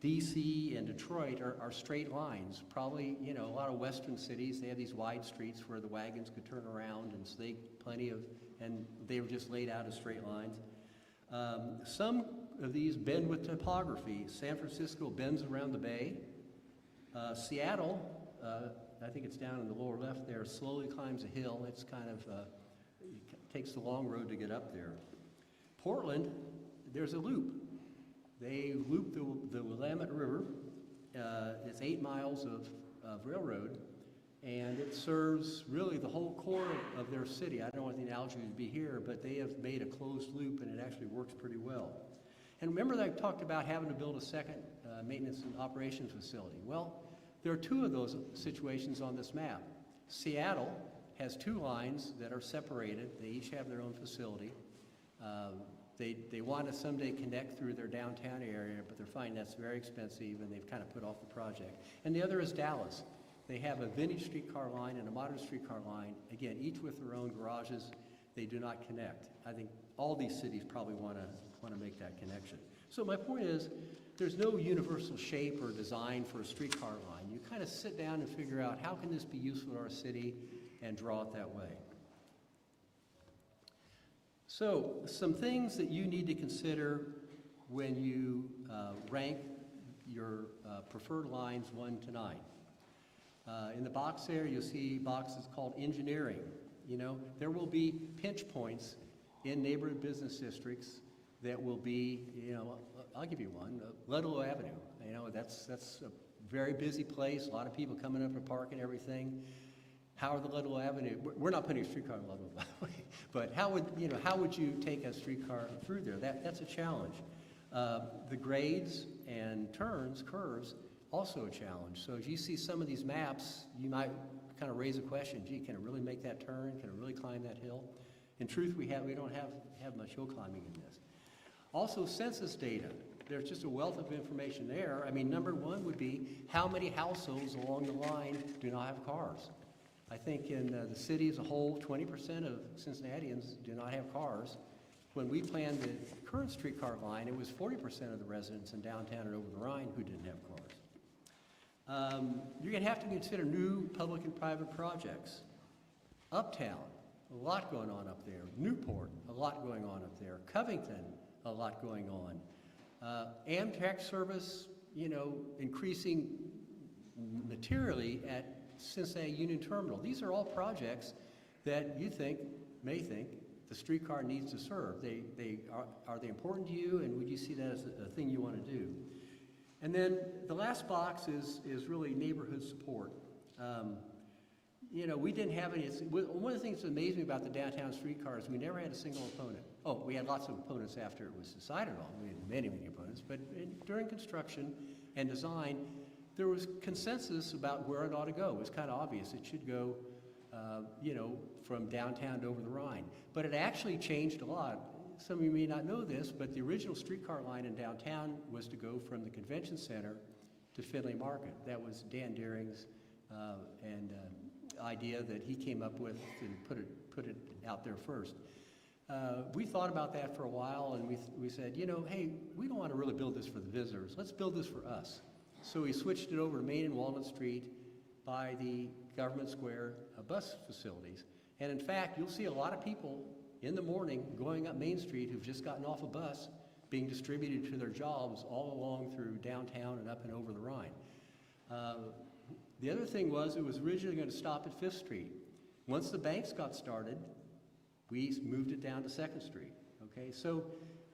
DC, and Detroit are straight lines. Probably, you know, a lot of western cities, they have these wide streets where the wagons could turn around, and so and they were just laid out as straight lines. Some of these bend with topography. San Francisco bends around the bay. Seattle, I think it's down in the lower left there, slowly climbs a hill. It's kind of, it takes the long road to get up there. Portland, there's a loop. They loop the Willamette River. It's 8 miles of railroad, and it serves really the whole core of their city. I don't know what the analogy would be here, but they have made a closed loop, and it actually works pretty well. And remember that I talked about having to build a second maintenance and operations facility. Well, there are 2 of those situations on this map. Seattle has 2 lines that are separated. They each have their own facility. They want to someday connect through their downtown area, but they're finding that's very expensive, and they've kind of put off the project. And the other is Dallas. They have a vintage streetcar line and a modern streetcar line, again, each with their own garages. They do not connect. I think all these cities probably want to make that connection. So my point is, there's no universal shape or design for a streetcar line. You kind of sit down and figure out, how can this be useful to our city, and draw it that way. So some things that you need to consider when you rank your preferred lines 1 to 9. In the box there, you'll see boxes called engineering. You know, there will be pinch points in neighborhood business districts that will be, you know, I'll give you one, Ludlow Avenue. You know, that's a very busy place, a lot of people coming up to park and everything. How are the Ludlow Avenue, we're not putting a streetcar in Ludlow, by the way, but how would you take a streetcar through there? That's a challenge. The grades and turns, curves, also a challenge. So as you see some of these maps, you might kind of raise a question, gee, can it really make that turn? Can it really climb that hill? In truth, we don't have much hill climbing in this. Also, census data. There's just a wealth of information there. I mean, number one would be how many households along the line do not have cars? I think in the city as a whole, 20% of Cincinnatians do not have cars. When we planned the current streetcar line, it was 40% of the residents in downtown and over the Rhine who didn't have cars. You're going to have to consider new public and private projects. Uptown, a lot going on up there. Newport, a lot going on up there. Covington, a lot going on. Amtrak service, you know, increasing materially at Cincinnati Union Terminal. These are all projects that you may think the streetcar needs to serve. Are they important to you, and would you see that as a thing you want to do? And then the last box is really neighborhood support. You know, we didn't have any, one of the things that amazed me about the downtown streetcar is we never had a single opponent. Oh, we had lots of opponents after it was decided on. We had many, many opponents, but during construction and design, there was consensus about where it ought to go. It was kind of obvious. It should go, you know, from downtown to over the Rhine. But it actually changed a lot. Some of you may not know this, but the original streetcar line in downtown was to go from the convention center to Finley Market. That was Dan Deering's idea that he came up with and put it out there first. We thought about that for a while, and we said, you know, hey, we don't want to really build this for the visitors. Let's build this for us. So we switched it over to Main and Walnut Street by the Government Square bus facilities. And in fact, you'll see a lot of people in the morning going up Main Street who've just gotten off a bus being distributed to their jobs all along through downtown and up and over the Rhine. The other thing was it was originally going to stop at 5th Street. Once the banks got started, we moved it down to 2nd Street. Okay, so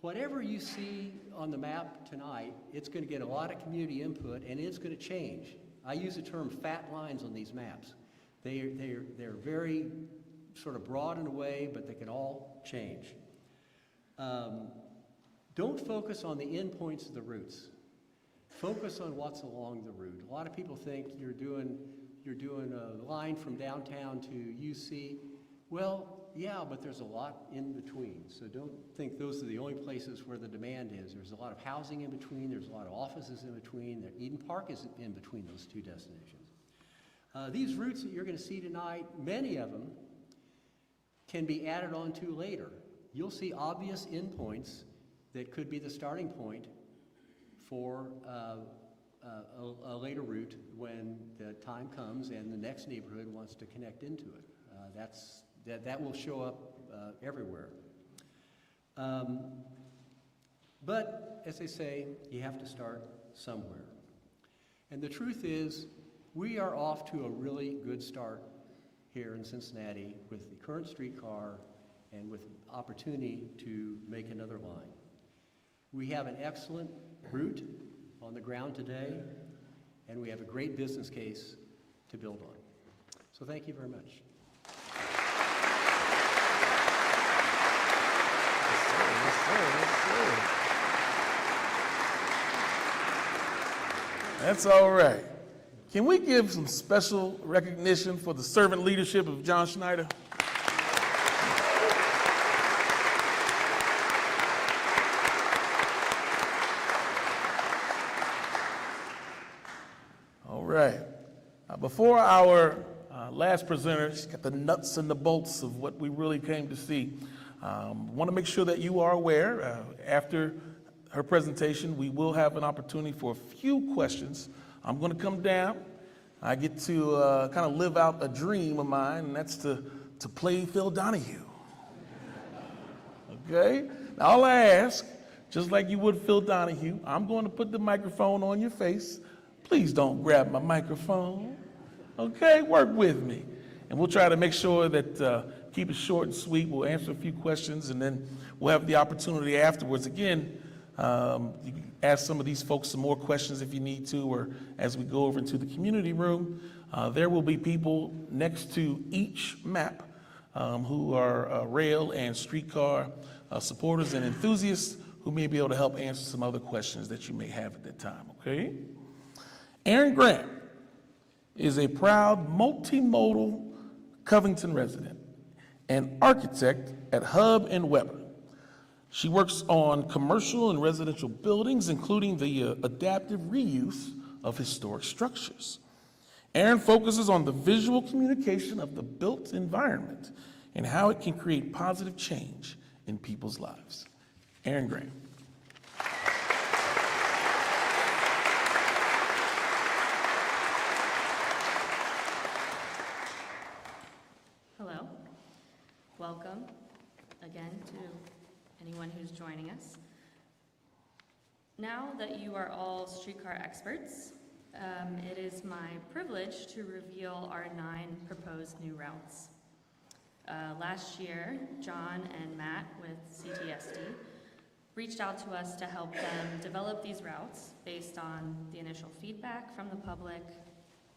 whatever you see on the map tonight, it's going to get a lot of community input, and it's going to change. I use the term fat lines on these maps. They're very sort of broad in a way, but they can all change. Don't focus on the endpoints of the routes. Focus on what's along the route. A lot of people think you're doing a line from downtown to UC. Well, yeah, but there's a lot in between. So don't think those are the only places where the demand is. There's a lot of housing in between. There's a lot of offices in between. Eden Park is in between those two destinations. These routes that you're going to see tonight, many of them can be added on to later. You'll see obvious endpoints that could be the starting point for a later route when the time comes and the next neighborhood wants to connect into it. That will show up everywhere. But as they say, you have to start somewhere. And the truth is, we are off to a really good start here in Cincinnati with the current streetcar and with opportunity to make another line. We have an excellent route on the ground today, and we have a great business case to build on. So thank you very much. That's all right. Can we give some special recognition for the servant leadership of John Schneider? All right. Before our last presenter, she's got the nuts and the bolts of what we really came to see. Want to make sure that you are aware, after her presentation, we will have an opportunity for a few questions. I'm going to come down. I get to kind of live out a dream of mine, and that's to play Phil Donahue. Okay? Now, all I ask, just like you would Phil Donahue, I'm going to put the microphone on your face. Please don't grab my microphone. Okay, work with me. And we'll try to make sure that, keep it short and sweet. We'll answer a few questions, and then we'll have the opportunity afterwards. Again, you can ask some of these folks some more questions if you need to, or as we go over into the community room, there will be people next to each map who are rail and streetcar supporters and enthusiasts who may be able to help answer some other questions that you may have at that time, okay? Aaron Grant is a proud multimodal Covington resident and architect at Hub and Weber. She works on commercial and residential buildings, including the adaptive reuse of historic structures. Aaron focuses on the visual communication of the built environment and how it can create positive change in people's lives. Aaron Grant. Hello. Welcome again to anyone who's joining us. Now that you are all streetcar experts, it is my privilege to reveal our 9 proposed new routes. Last year, John and Matt with CTSD reached out to us to help them develop these routes based on the initial feedback from the public,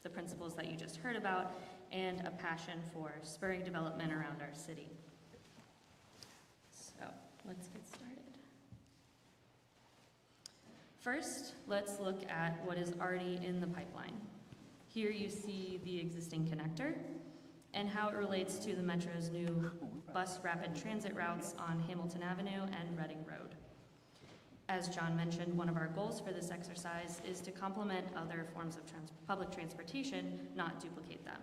the principles that you just heard about, and a passion for spurring development around our city. So, let's get started. First, let's look at what is already in the pipeline. Here you see the existing connector and how it relates to the Metro's new bus rapid transit routes on Hamilton Avenue and Reading Road. As John mentioned, one of our goals for this exercise is to complement other forms of public transportation, not duplicate them.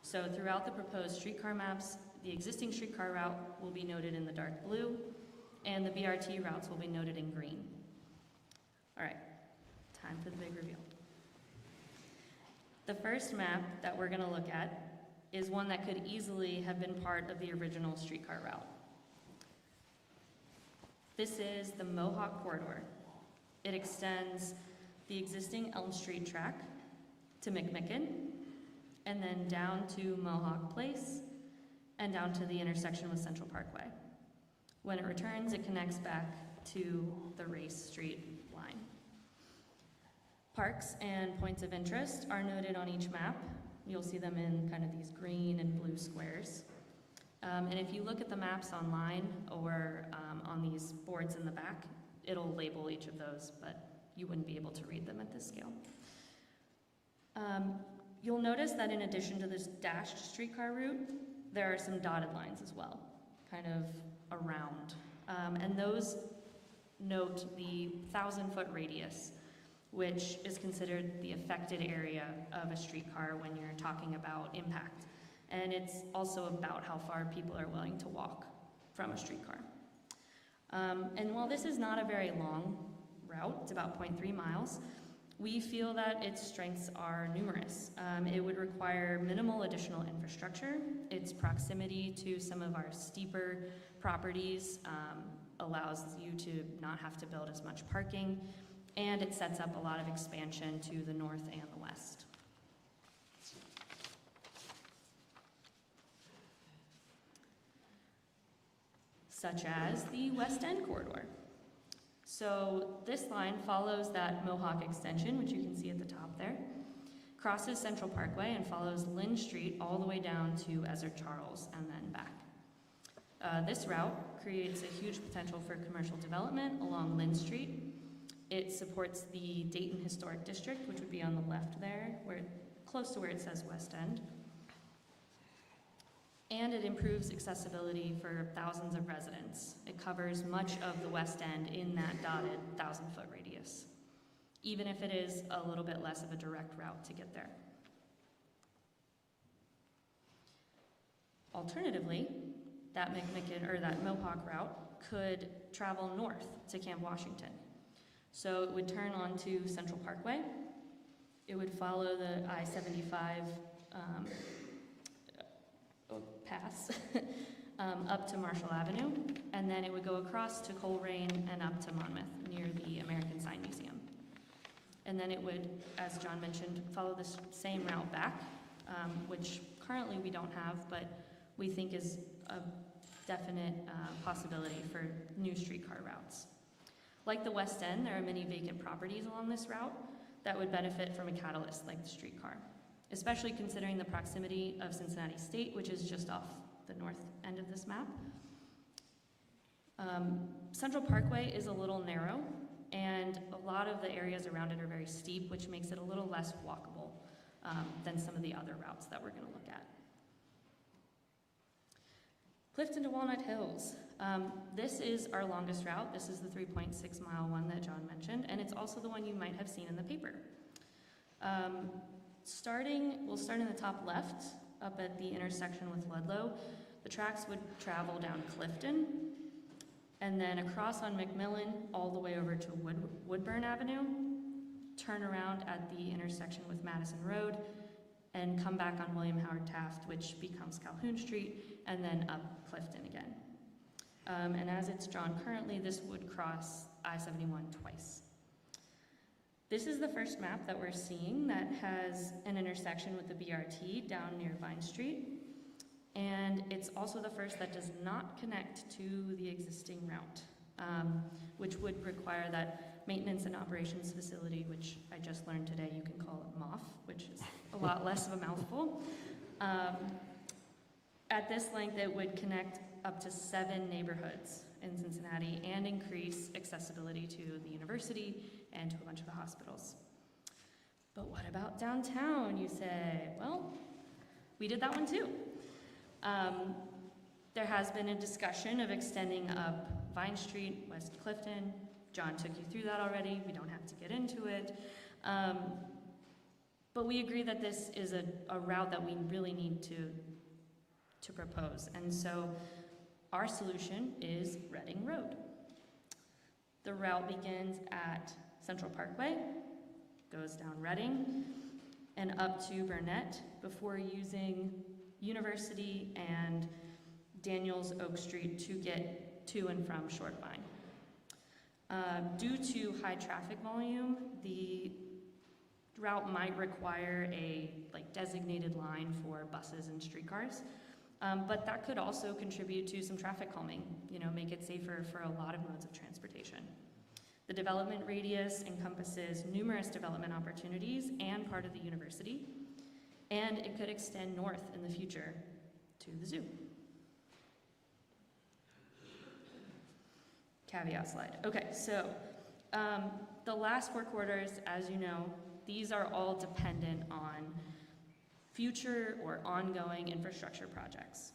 So throughout the proposed streetcar maps, the existing streetcar route will be noted in the dark blue, and the BRT routes will be noted in green. All right, time for the big reveal. The first map that we're going to look at is one that could easily have been part of the original streetcar route. This is the Mohawk Corridor. It extends the existing Elm Street track to McMicken, and then down to Mohawk Place, and down to the intersection with Central Parkway. When it returns, it connects back to the Race Street line. Parks and points of interest are noted on each map. You'll see them in kind of these green and blue squares. And if you look at the maps online or on these boards in the back, it'll label each of those, but you wouldn't be able to read them at this scale. You'll notice that in addition to this dashed streetcar route, there are some dotted lines as well, kind of around. And those note the 1,000-foot radius, which is considered the affected area of a streetcar when you're talking about impact. And it's also about how far people are willing to walk from a streetcar. And while this is not a very long route, it's about 0.3 miles, we feel that its strengths are numerous. It would require minimal additional infrastructure. Its proximity to some of our steeper properties allows you to not have to build as much parking, and it sets up a lot of expansion to the north and the west. Such as the West End Corridor. So this line follows that Mohawk extension, which you can see at the top there, crosses Central Parkway and follows Lynn Street all the way down to Ezra Charles and then back. This route creates a huge potential for commercial development along Lynn Street. It supports the Dayton Historic District, which would be on the left there, close to where it says West End. And it improves accessibility for thousands of residents. It covers much of the West End in that dotted 1,000-foot radius, even if it is a little bit less of a direct route to get there. Alternatively, that Mohawk route could travel north to Camp Washington. So it would turn onto Central Parkway. It would follow the I-75 pass up to Marshall Avenue, and then it would go across to Coleraine and up to Monmouth near the American Sign Museum. And then it would, as John mentioned, follow this same route back, which currently we don't have, but we think is a definite possibility for new streetcar routes. Like the West End, there are many vacant properties along this route that would benefit from a catalyst like the streetcar, especially considering the proximity of Cincinnati State, which is just off the north end of this map. Central Parkway is a little narrow, and a lot of the areas around it are very steep, which makes it a little less walkable than some of the other routes that we're going to look at. Clifton to Walnut Hills. This is our longest route. This is the 3.6 mile one that John mentioned, and it's also the one you might have seen in the paper. We'll start in the top left, up at the intersection with Ludlow. The tracks would travel down Clifton, and then across on McMillan, all the way over to Woodburn Avenue, turn around at the intersection with Madison Road, and come back on William Howard Taft, which becomes Calhoun Street, and then up Clifton again. And as it's drawn currently, this would cross I-71 twice. This is the first map that we're seeing that has an intersection with the BRT down near Vine Street. And it's also the first that does not connect to the existing route, which would require that maintenance and operations facility, which I just learned today you can call it MOF, which is a lot less of a mouthful. At this length, it would connect up to 7 neighborhoods in Cincinnati and increase accessibility to the university and to a bunch of the hospitals. But what about downtown, you say? Well, we did that one too. There has been a discussion of extending up Vine Street, West Clifton. John took you through that already. We don't have to get into it. But we agree that this is a route that we really need to propose. And so our solution is Reading Road. The route begins at Central Parkway, goes down Reading, and up to Burnett before using University and Daniels Oak Street to get to and from Short Vine. Due to high traffic volume, the route might require a designated line for buses and streetcars, but that could also contribute to some traffic calming, make it safer for a lot of modes of transportation. The development radius encompasses numerous development opportunities and part of the university, and it could extend north in the future to the zoo. Caveat slide. Okay, so the last 4 quarters, as you know, these are all dependent on future or ongoing infrastructure projects.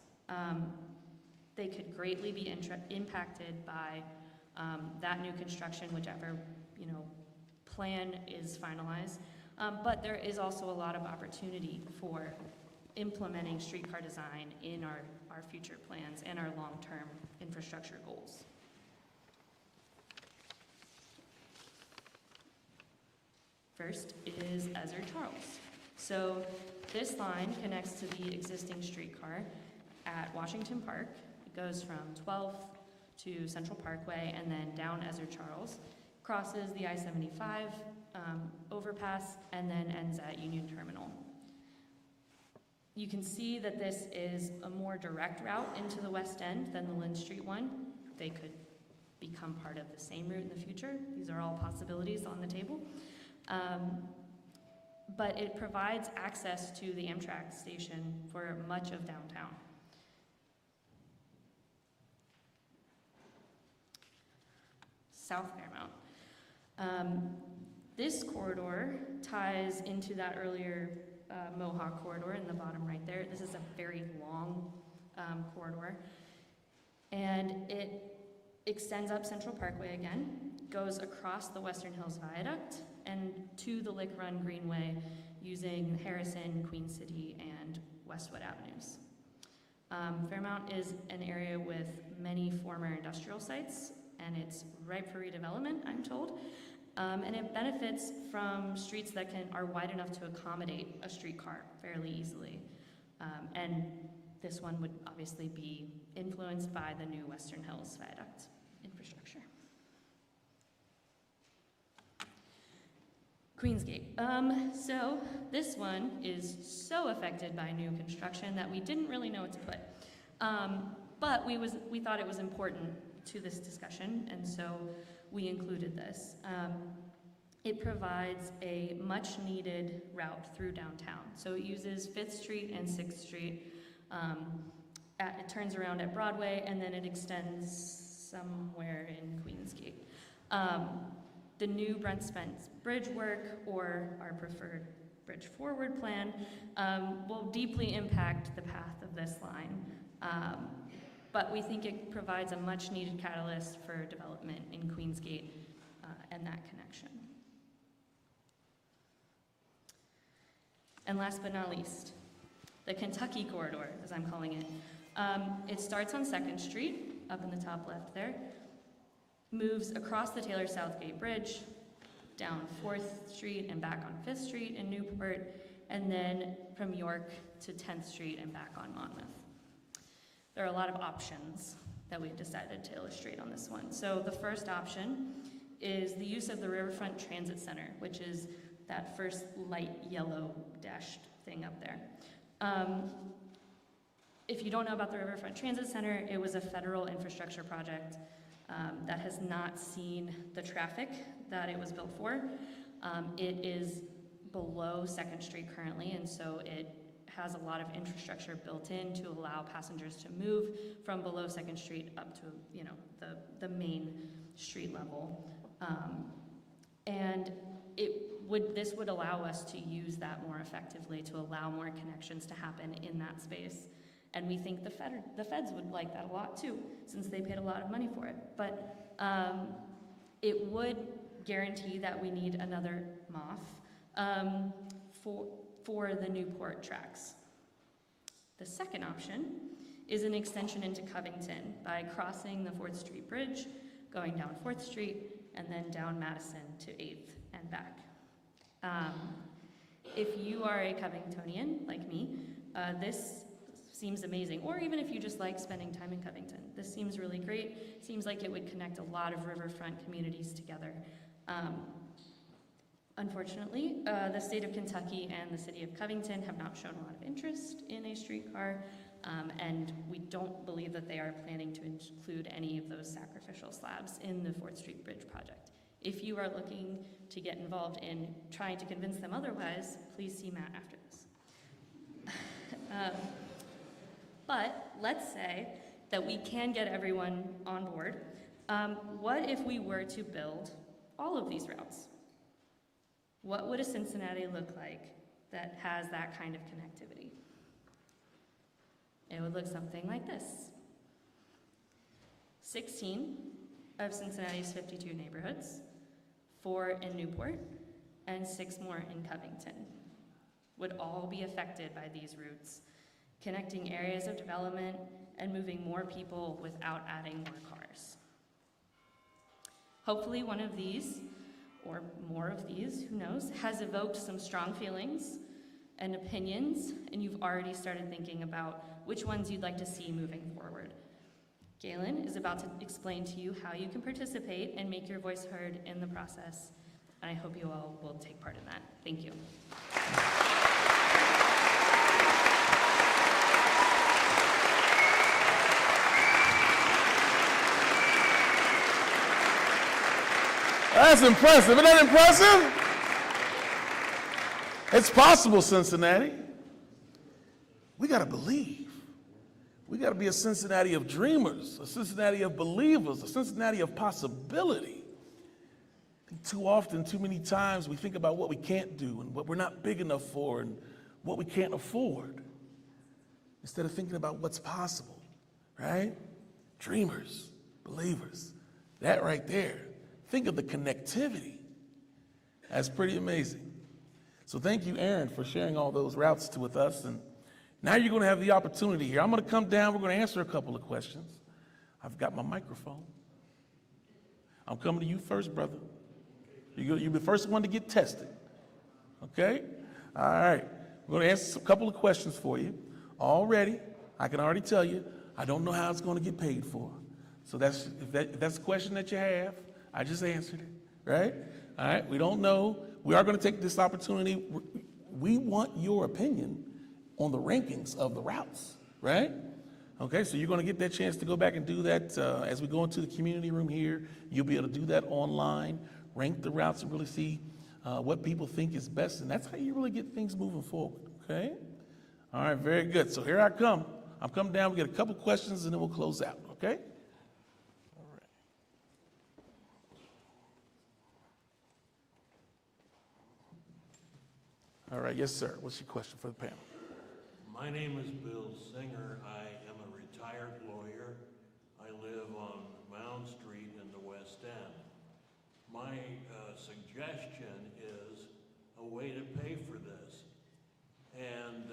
They could greatly be impacted by that new construction, whichever plan is finalized. But there is also a lot of opportunity for implementing streetcar design in our future plans and our long-term infrastructure goals. First is Ezra Charles. So this line connects to the existing streetcar at Washington Park. It goes from 12th to Central Parkway and then down Ezra Charles, crosses the I-75 overpass, and then ends at Union Terminal. You can see that this is a more direct route into the West End than the Lynn Street one. They could become part of the same route in the future. These are all possibilities on the table. But it provides access to the Amtrak station for much of downtown. South Fairmount. This corridor ties into that earlier Mohawk corridor in the bottom right there. This is a very long corridor. And it extends up Central Parkway again, goes across the Western Hills Viaduct, and to the Lick Run Greenway using Harrison, Queen City, and Westwood Avenues. Fairmount is an area with many former industrial sites, and it's ripe for redevelopment, I'm told. And it benefits from streets that are wide enough to accommodate a streetcar fairly easily. And This one would obviously be influenced by the new Western Hills Viaduct infrastructure. Queensgate. So this one is so affected by new construction that we didn't really know what to put. But we thought it was important to this discussion, and so we included this. It provides a much-needed route through downtown. So it uses 5th Street and 6th Street. It turns around at Broadway, and then it extends somewhere in Queensgate. The new Brent Spence bridge work, or our preferred bridge forward plan, will deeply impact the path of this line. But we think it provides a much-needed catalyst for development in Queensgate and that connection. And last but not least, the Kentucky Corridor, as I'm calling it. It starts on 2nd Street, up in the top left there, moves across the Taylor-Southgate Bridge, down 4th Street and back on 5th Street in Newport, and then from York to 10th Street and back on Monmouth. There are a lot of options that we've decided to illustrate on this one. So the first option is the use of the Riverfront Transit Center, which is that first light yellow dashed thing up there. If you don't know about the Riverfront Transit Center, it was a federal infrastructure project that has not seen the traffic that it was built for. It is below 2nd Street currently, and so it has a lot of infrastructure built in to allow passengers to move from below 2nd Street up to, the main street level. And this would allow us to use that more effectively to allow more connections to happen in that space. And we think the feds would like that a lot too, since they paid a lot of money for it. But it would guarantee that we need another MOF for the Newport tracks. The second option is an extension into Covington by crossing the 4th Street Bridge, going down 4th Street, and then down Madison to 8th and back. If you are a Covingtonian, like me, this seems amazing. Or even if you just like spending time in Covington, this seems really great. Seems like it would connect a lot of riverfront communities together. Unfortunately, the state of Kentucky and the city of Covington have not shown a lot of interest in a streetcar, and we don't believe that they are planning to include any of those sacrificial slabs in the 4th Street Bridge project. If you are looking to get involved in trying to convince them otherwise, please see Matt after this. But let's say that we can get everyone on board. What if we were to build all of these routes? What would a Cincinnati look like that has that kind of connectivity? It would look something like this. 16 of Cincinnati's 52 neighborhoods, 4 in Newport, and 6 more in Covington would all be affected by these routes, connecting areas of development and moving more people without adding more cars. Hopefully one of these, or more of these, who knows, has evoked some strong feelings and opinions, and you've already started thinking about which ones you'd like to see moving forward. Galen is about to explain to you how you can participate and make your voice heard in the process, and I hope you all will take part in that. Thank you. That's impressive. Isn't that impressive? It's possible, Cincinnati. We got to believe. We got to be a Cincinnati of dreamers, a Cincinnati of believers, a Cincinnati of possibility. I think too often, too many times, we think about what we can't do and what we're not big enough for and what we can't afford, instead of thinking about what's possible, right? Dreamers, believers, that right there. Think of the connectivity. That's pretty amazing. So thank you, Aaron, for sharing all those routes with us. And now you're going to have the opportunity here. I'm going to come down. We're going to answer a couple of questions. I've got my microphone. I'm coming to you first, brother. You're the first one to get tested. Okay? All right. We're going to answer a couple of questions for you. All ready? I can already tell you, I don't know how it's going to get paid for. So if that's the question that you have, I just answered it, right? All right, we don't know. We are going to take this opportunity. We want your opinion on the rankings of the routes, right? Okay, so you're going to get that chance to go back and do that as we go into the community room here. You'll be able to do that online, rank the routes and really see what people think is best, and that's how you really get things moving forward, okay? All right, very good. So here I come. I'm coming down. We get a couple questions, and then we'll close out, okay? All right. All right, yes, sir. What's your question for the panel? My name is Bill Singer. I am a retired lawyer. I live on Mound Street in the West End. My suggestion is a way to pay for this. And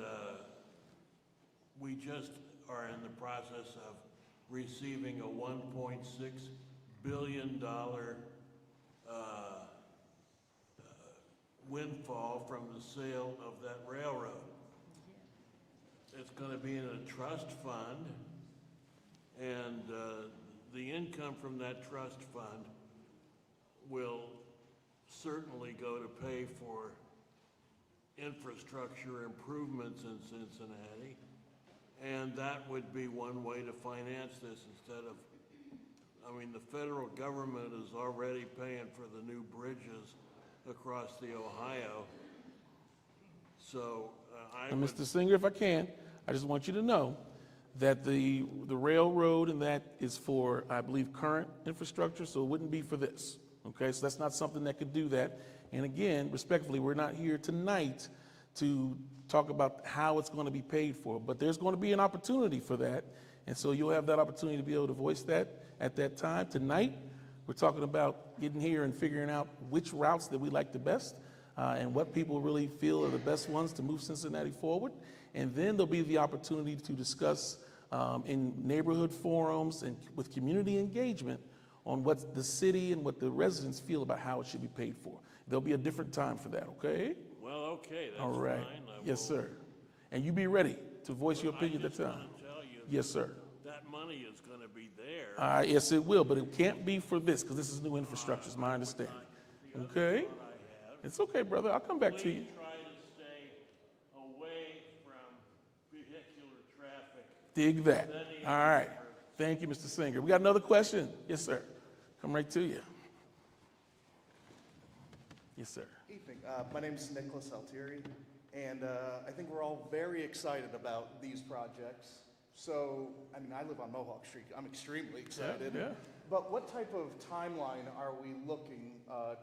we just are in the process of receiving a $1.6 billion windfall from the sale of that railroad. It's going to be in a trust fund, and the income from that trust fund will certainly go to pay for infrastructure improvements in Cincinnati, and that would be one way to finance this instead of, I mean, the federal government is already paying for the new bridges across the Ohio. So I would, Mr. Singer, if I can, I just want you to know that the railroad and that is for, I believe, current infrastructure, so it wouldn't be for this. Okay, so that's not something that could do that. And again, respectfully, we're not here tonight to talk about how it's going to be paid for, but there's going to be an opportunity for that. And so you'll have that opportunity to be able to voice that at that time. Tonight, we're talking about getting here and figuring out which routes that we like the best and what people really feel are the best ones to move Cincinnati forward. And then there'll be the opportunity to discuss in neighborhood forums and with community engagement on what the city and what the residents feel about how it should be paid for. There'll be a different time for that, okay? well, okay, that's All right. fine. I Yes, will- sir. And you be ready to voice your opinion I at just the want time. to tell you Yes, sir. that money is going to be there. Yes, it will, but it can't be for this because this is new infrastructure, is my understanding. Okay? It's okay, brother. I'll come back to you. Please try to stay away from vehicular traffic. Dig that. All right. Thank you, Mr. Singer. We got another question? Yes, sir. Come right to you. Yes, sir. Evening. My name is Nicholas Altieri, and I think we're all very excited about these projects. So, I mean, I live on Mohawk Street. I'm extremely excited. yeah. But what type of timeline are we looking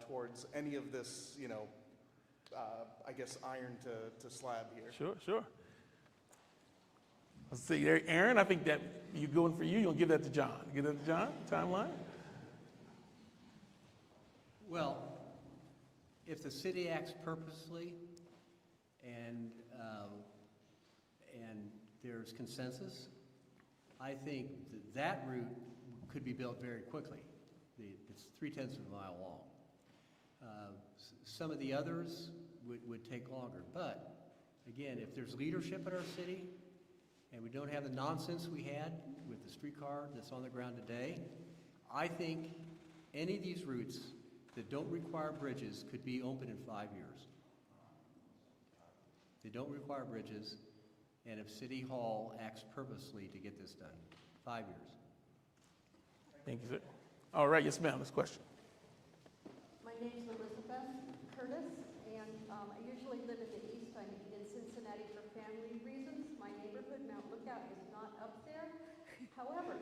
towards any of this, I guess, iron to slab here? Sure, sure. Let's see, Aaron, I think that you're going for you. You'll give that to John. Give that to John, timeline? Well, if the city acts purposely and there's consensus, I think that route could be built very quickly. It's 0.3 of a mile long. Some of the others would take longer, but again, if there's leadership in our city and we don't have the nonsense we had with the streetcar that's on the ground today, I think any of these routes that don't require bridges could be open in 5 years. They don't require bridges, and if City Hall acts purposely to get this done, 5 years. Thank you, sir. All right, yes, ma'am, this question. My name's Elizabeth Curtis, and I usually live in the east. I'm in Cincinnati for family reasons. My neighborhood, Mount Lookout, is not up there. However,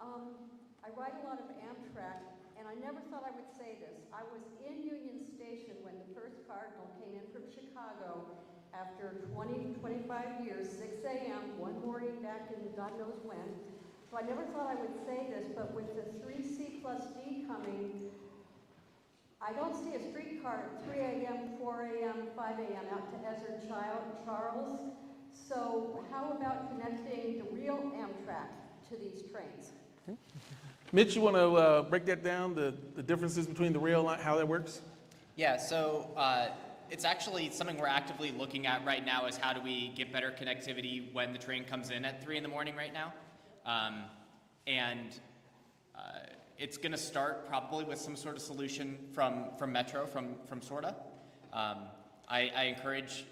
I ride a lot of Amtrak, and I never thought I would say this. I was in Union Station when the first Cardinal came in from Chicago after 20, 25 years, 6 a.m., one morning back in God knows when. So I never thought I would say this, but with the 3C plus D coming, I don't see a streetcar at 3 a.m., 4 a.m., 5 a.m. out to Ezra Charles. So how about connecting the real Amtrak to these trains? Mitch, you want to break that down, the differences between the rail line, how that works? Yeah, so It's actually something we're actively looking at right now is how do we get better connectivity when the train comes in at 3 in the morning right now. It's going to start probably with some sort of solution from Metro, from SORTA. I encourage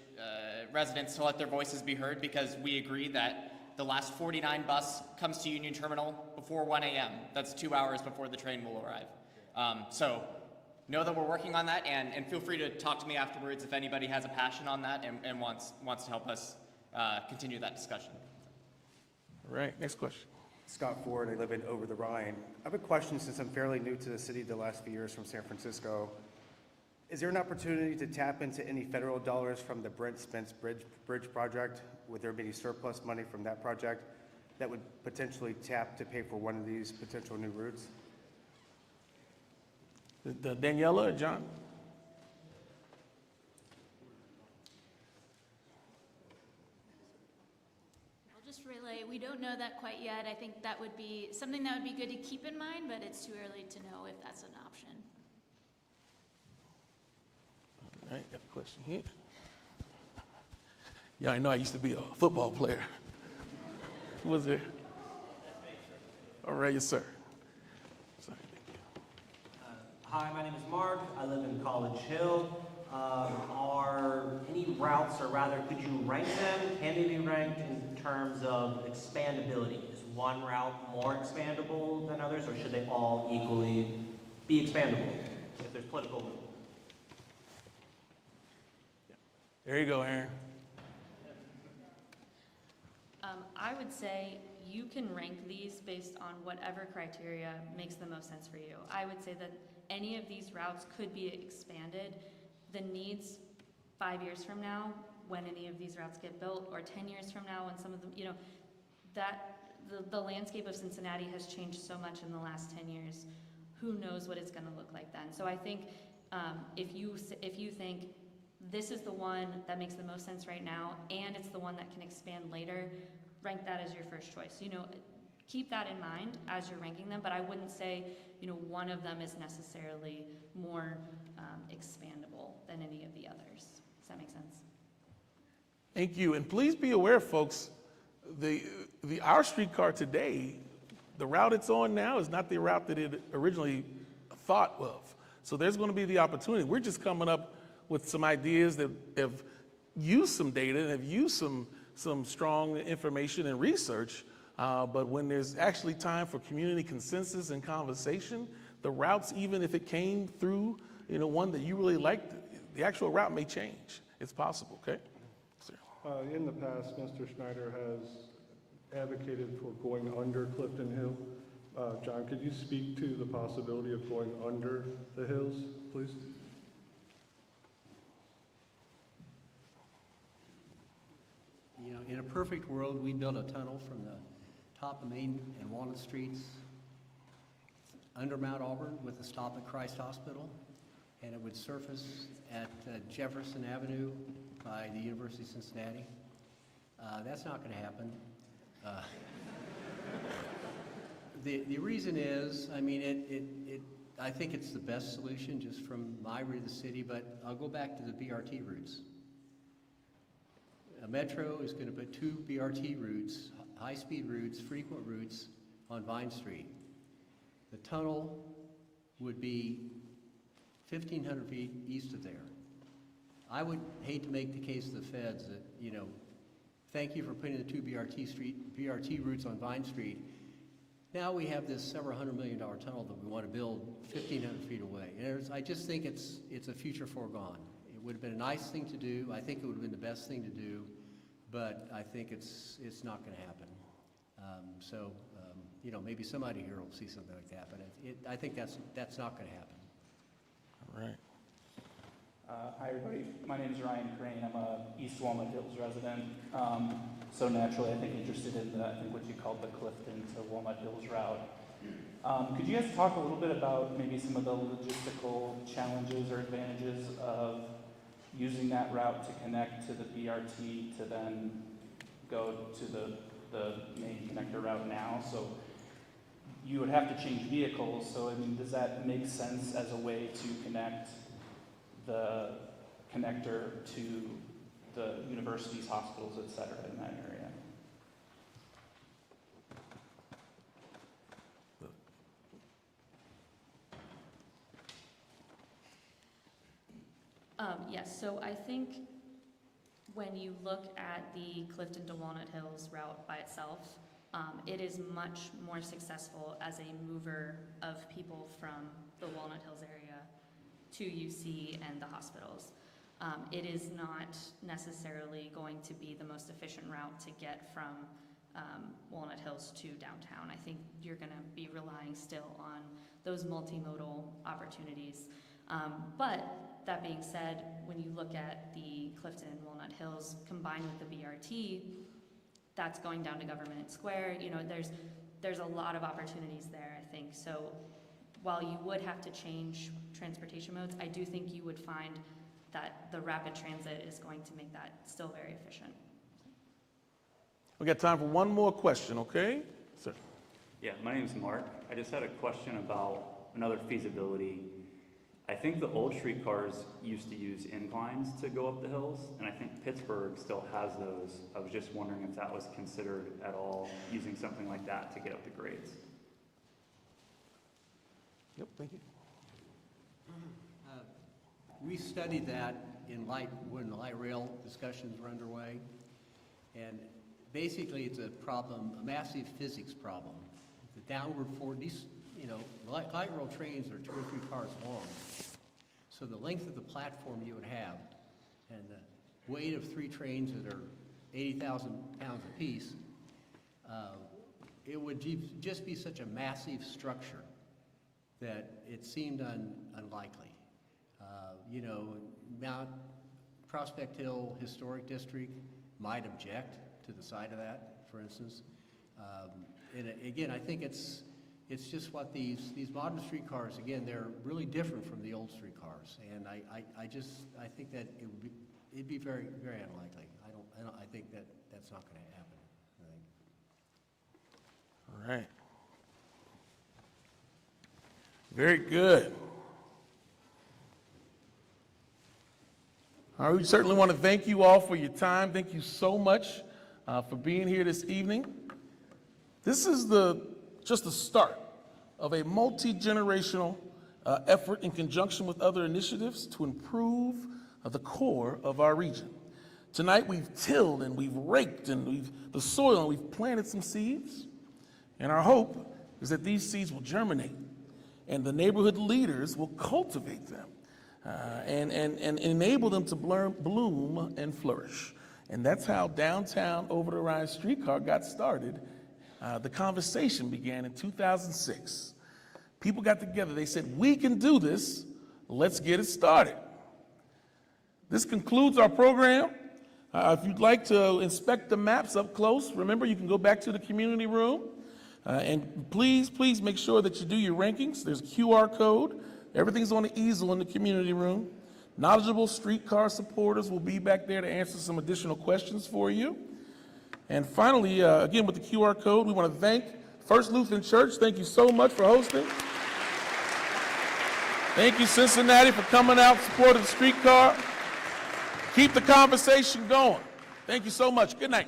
residents to let their voices be heard because we agree that the last 49 bus comes to Union Terminal before 1 a.m. That's 2 hours before the train will arrive. So know that we're working on that, and feel free to talk to me afterwards if anybody has a passion on that and wants to help us continue that discussion. All right, next question. Scott Ford, I live in Over the Rhine. I have a question since I'm fairly new to the city the last few years from San Francisco. Is there an opportunity to tap into any federal dollars from the Brent Spence Bridge project? Would there be any surplus money from that project that would potentially tap to pay for one of these potential new routes? Daniela or John? I'll just relay, we don't know that quite yet. I think that would be something that would be good to keep in mind, but it's too early to know if that's an option. All right, got a question here. Yeah, I know I used to be a football player. Who was there? All right, yes, sir. Sorry, thank you. Hi, my name is Mark. I live in College Hill. Are any routes, or rather, could you rank them? Can they be ranked in terms of expandability? Is one route more expandable than others, or should they all equally be expandable if there's political will? There you go, Aaron. I would say you can rank these based on whatever criteria makes the most sense for you. I would say that any of these routes could be expanded. The needs 5 years from now, when any of these routes get built, or 10 years from now, when some of them, the landscape of Cincinnati has changed so much in the last 10 years. Who knows what it's going to look like then? So I think if you think this is the one that makes the most sense right now, and it's the one that can expand later, rank that as your first choice. Keep that in mind as you're ranking them, but I wouldn't say, one of them is necessarily more expandable than any of the others. Does that make sense? Thank you, and please be aware, folks, our streetcar today, the route it's on now is not the route that it originally thought of. So there's going to be the opportunity. We're just coming up with some ideas that have used some data and have used some strong information and research, but when there's actually time for community consensus and conversation, the routes, even if it came through, one that you really liked, the actual route may change. It's possible, okay? In the past, Mr. Schneider has advocated for going under Clifton Hill. John, could you speak to the possibility of going under the hills, please? In a perfect world, we'd build a tunnel from the top of Main and Walnut Streets under Mount Auburn with a stop at Christ Hospital, and it would surface at Jefferson Avenue by the University of Cincinnati. That's not going to happen. The reason is, I think it's the best solution just from my read of the city, but I'll go back to the BRT routes. Metro is going to put 2 BRT routes, high-speed routes, frequent routes on Vine Street. The tunnel would be 1,500 feet east of there. I would hate to make the case to the feds that, thank you for putting the 2 BRT routes on Vine Street. Now we have this several $100 million tunnel that we want to build 1,500 feet away. And I just think it's a future foregone. It would have been a nice thing to do. I think it would have been the best thing to do, but I think it's not going to happen. Maybe somebody here will see something like that, but I think that's not going to happen. All right. Hi, everybody. My name is Ryan Crane. I'm a East Walnut Hills resident. So naturally, I think interested in what you called the Clifton to Walnut Hills route. Could you guys talk a little bit about maybe some of the logistical challenges or advantages of using that route to connect to the BRT to then go to the main connector route now? So you would have to change vehicles. So does that make sense as a way to connect the connector to the universities, hospitals, et cetera, in that area. Yes, so I think when you look at the Clifton to Walnut Hills route by itself, it is much more successful as a mover of people from the Walnut Hills area to UC and the hospitals. It is not necessarily going to be the most efficient route to get from Walnut Hills to downtown. I think you're going to be relying still on those multimodal opportunities. But that being said, when you look at the Clifton and Walnut Hills combined with the BRT, that's going down to Government Square. You know, there's a lot of opportunities there, I think. So while you would have to change transportation modes, I do think you would find that the rapid transit is going to make that still very efficient. We got time for one more question, okay? Sir. Yeah, my name's Mark. I just had a question about another feasibility. I think the old streetcars used to use inclines to go up the hills, and I think Pittsburgh still has those. I was just wondering if that was considered at all, using something like that to get up the grades. Yep, thank you. We studied that when the light rail discussions were underway, and basically it's a massive physics problem. The downward force, light rail trains are 2 or 3 cars long, so the length of the platform you would have and the weight of 3 trains that are 80,000 pounds apiece, it would just be such a massive structure that it seemed unlikely. Mount Prospect Hill Historic District might object to the side of that, for instance. And again, I think it's just what these modern streetcars, again, they're really different from the old streetcars, and I think that it'd be very, very unlikely. I think that's not going to happen. All right. Very good. All right, we certainly want to thank you all for your time. Thank you so much for being here this evening. This is just the start of a multi-generational effort in conjunction with other initiatives to improve the core of our region. Tonight we've tilled and we've raked and the soil and we've planted some seeds. And our hope is that these seeds will germinate and the neighborhood leaders will cultivate them and enable them to bloom and flourish. And that's how downtown Over the Rhine Streetcar got started. The conversation began in 2006. People got together, they said, we can do this, let's get it started. This concludes our program. If you'd like to inspect the maps up close, remember you can go back to the community room. And please make sure that you do your rankings. There's a QR code. Everything's on the easel in the community room. Knowledgeable streetcar supporters will be back there to answer some additional questions for you. And finally, again, with the QR code, we want to thank First Lutheran Church. Thank you so much for hosting. Thank you, Cincinnati, for coming out, supporting the streetcar. Keep the conversation going. Thank you so much. Good night.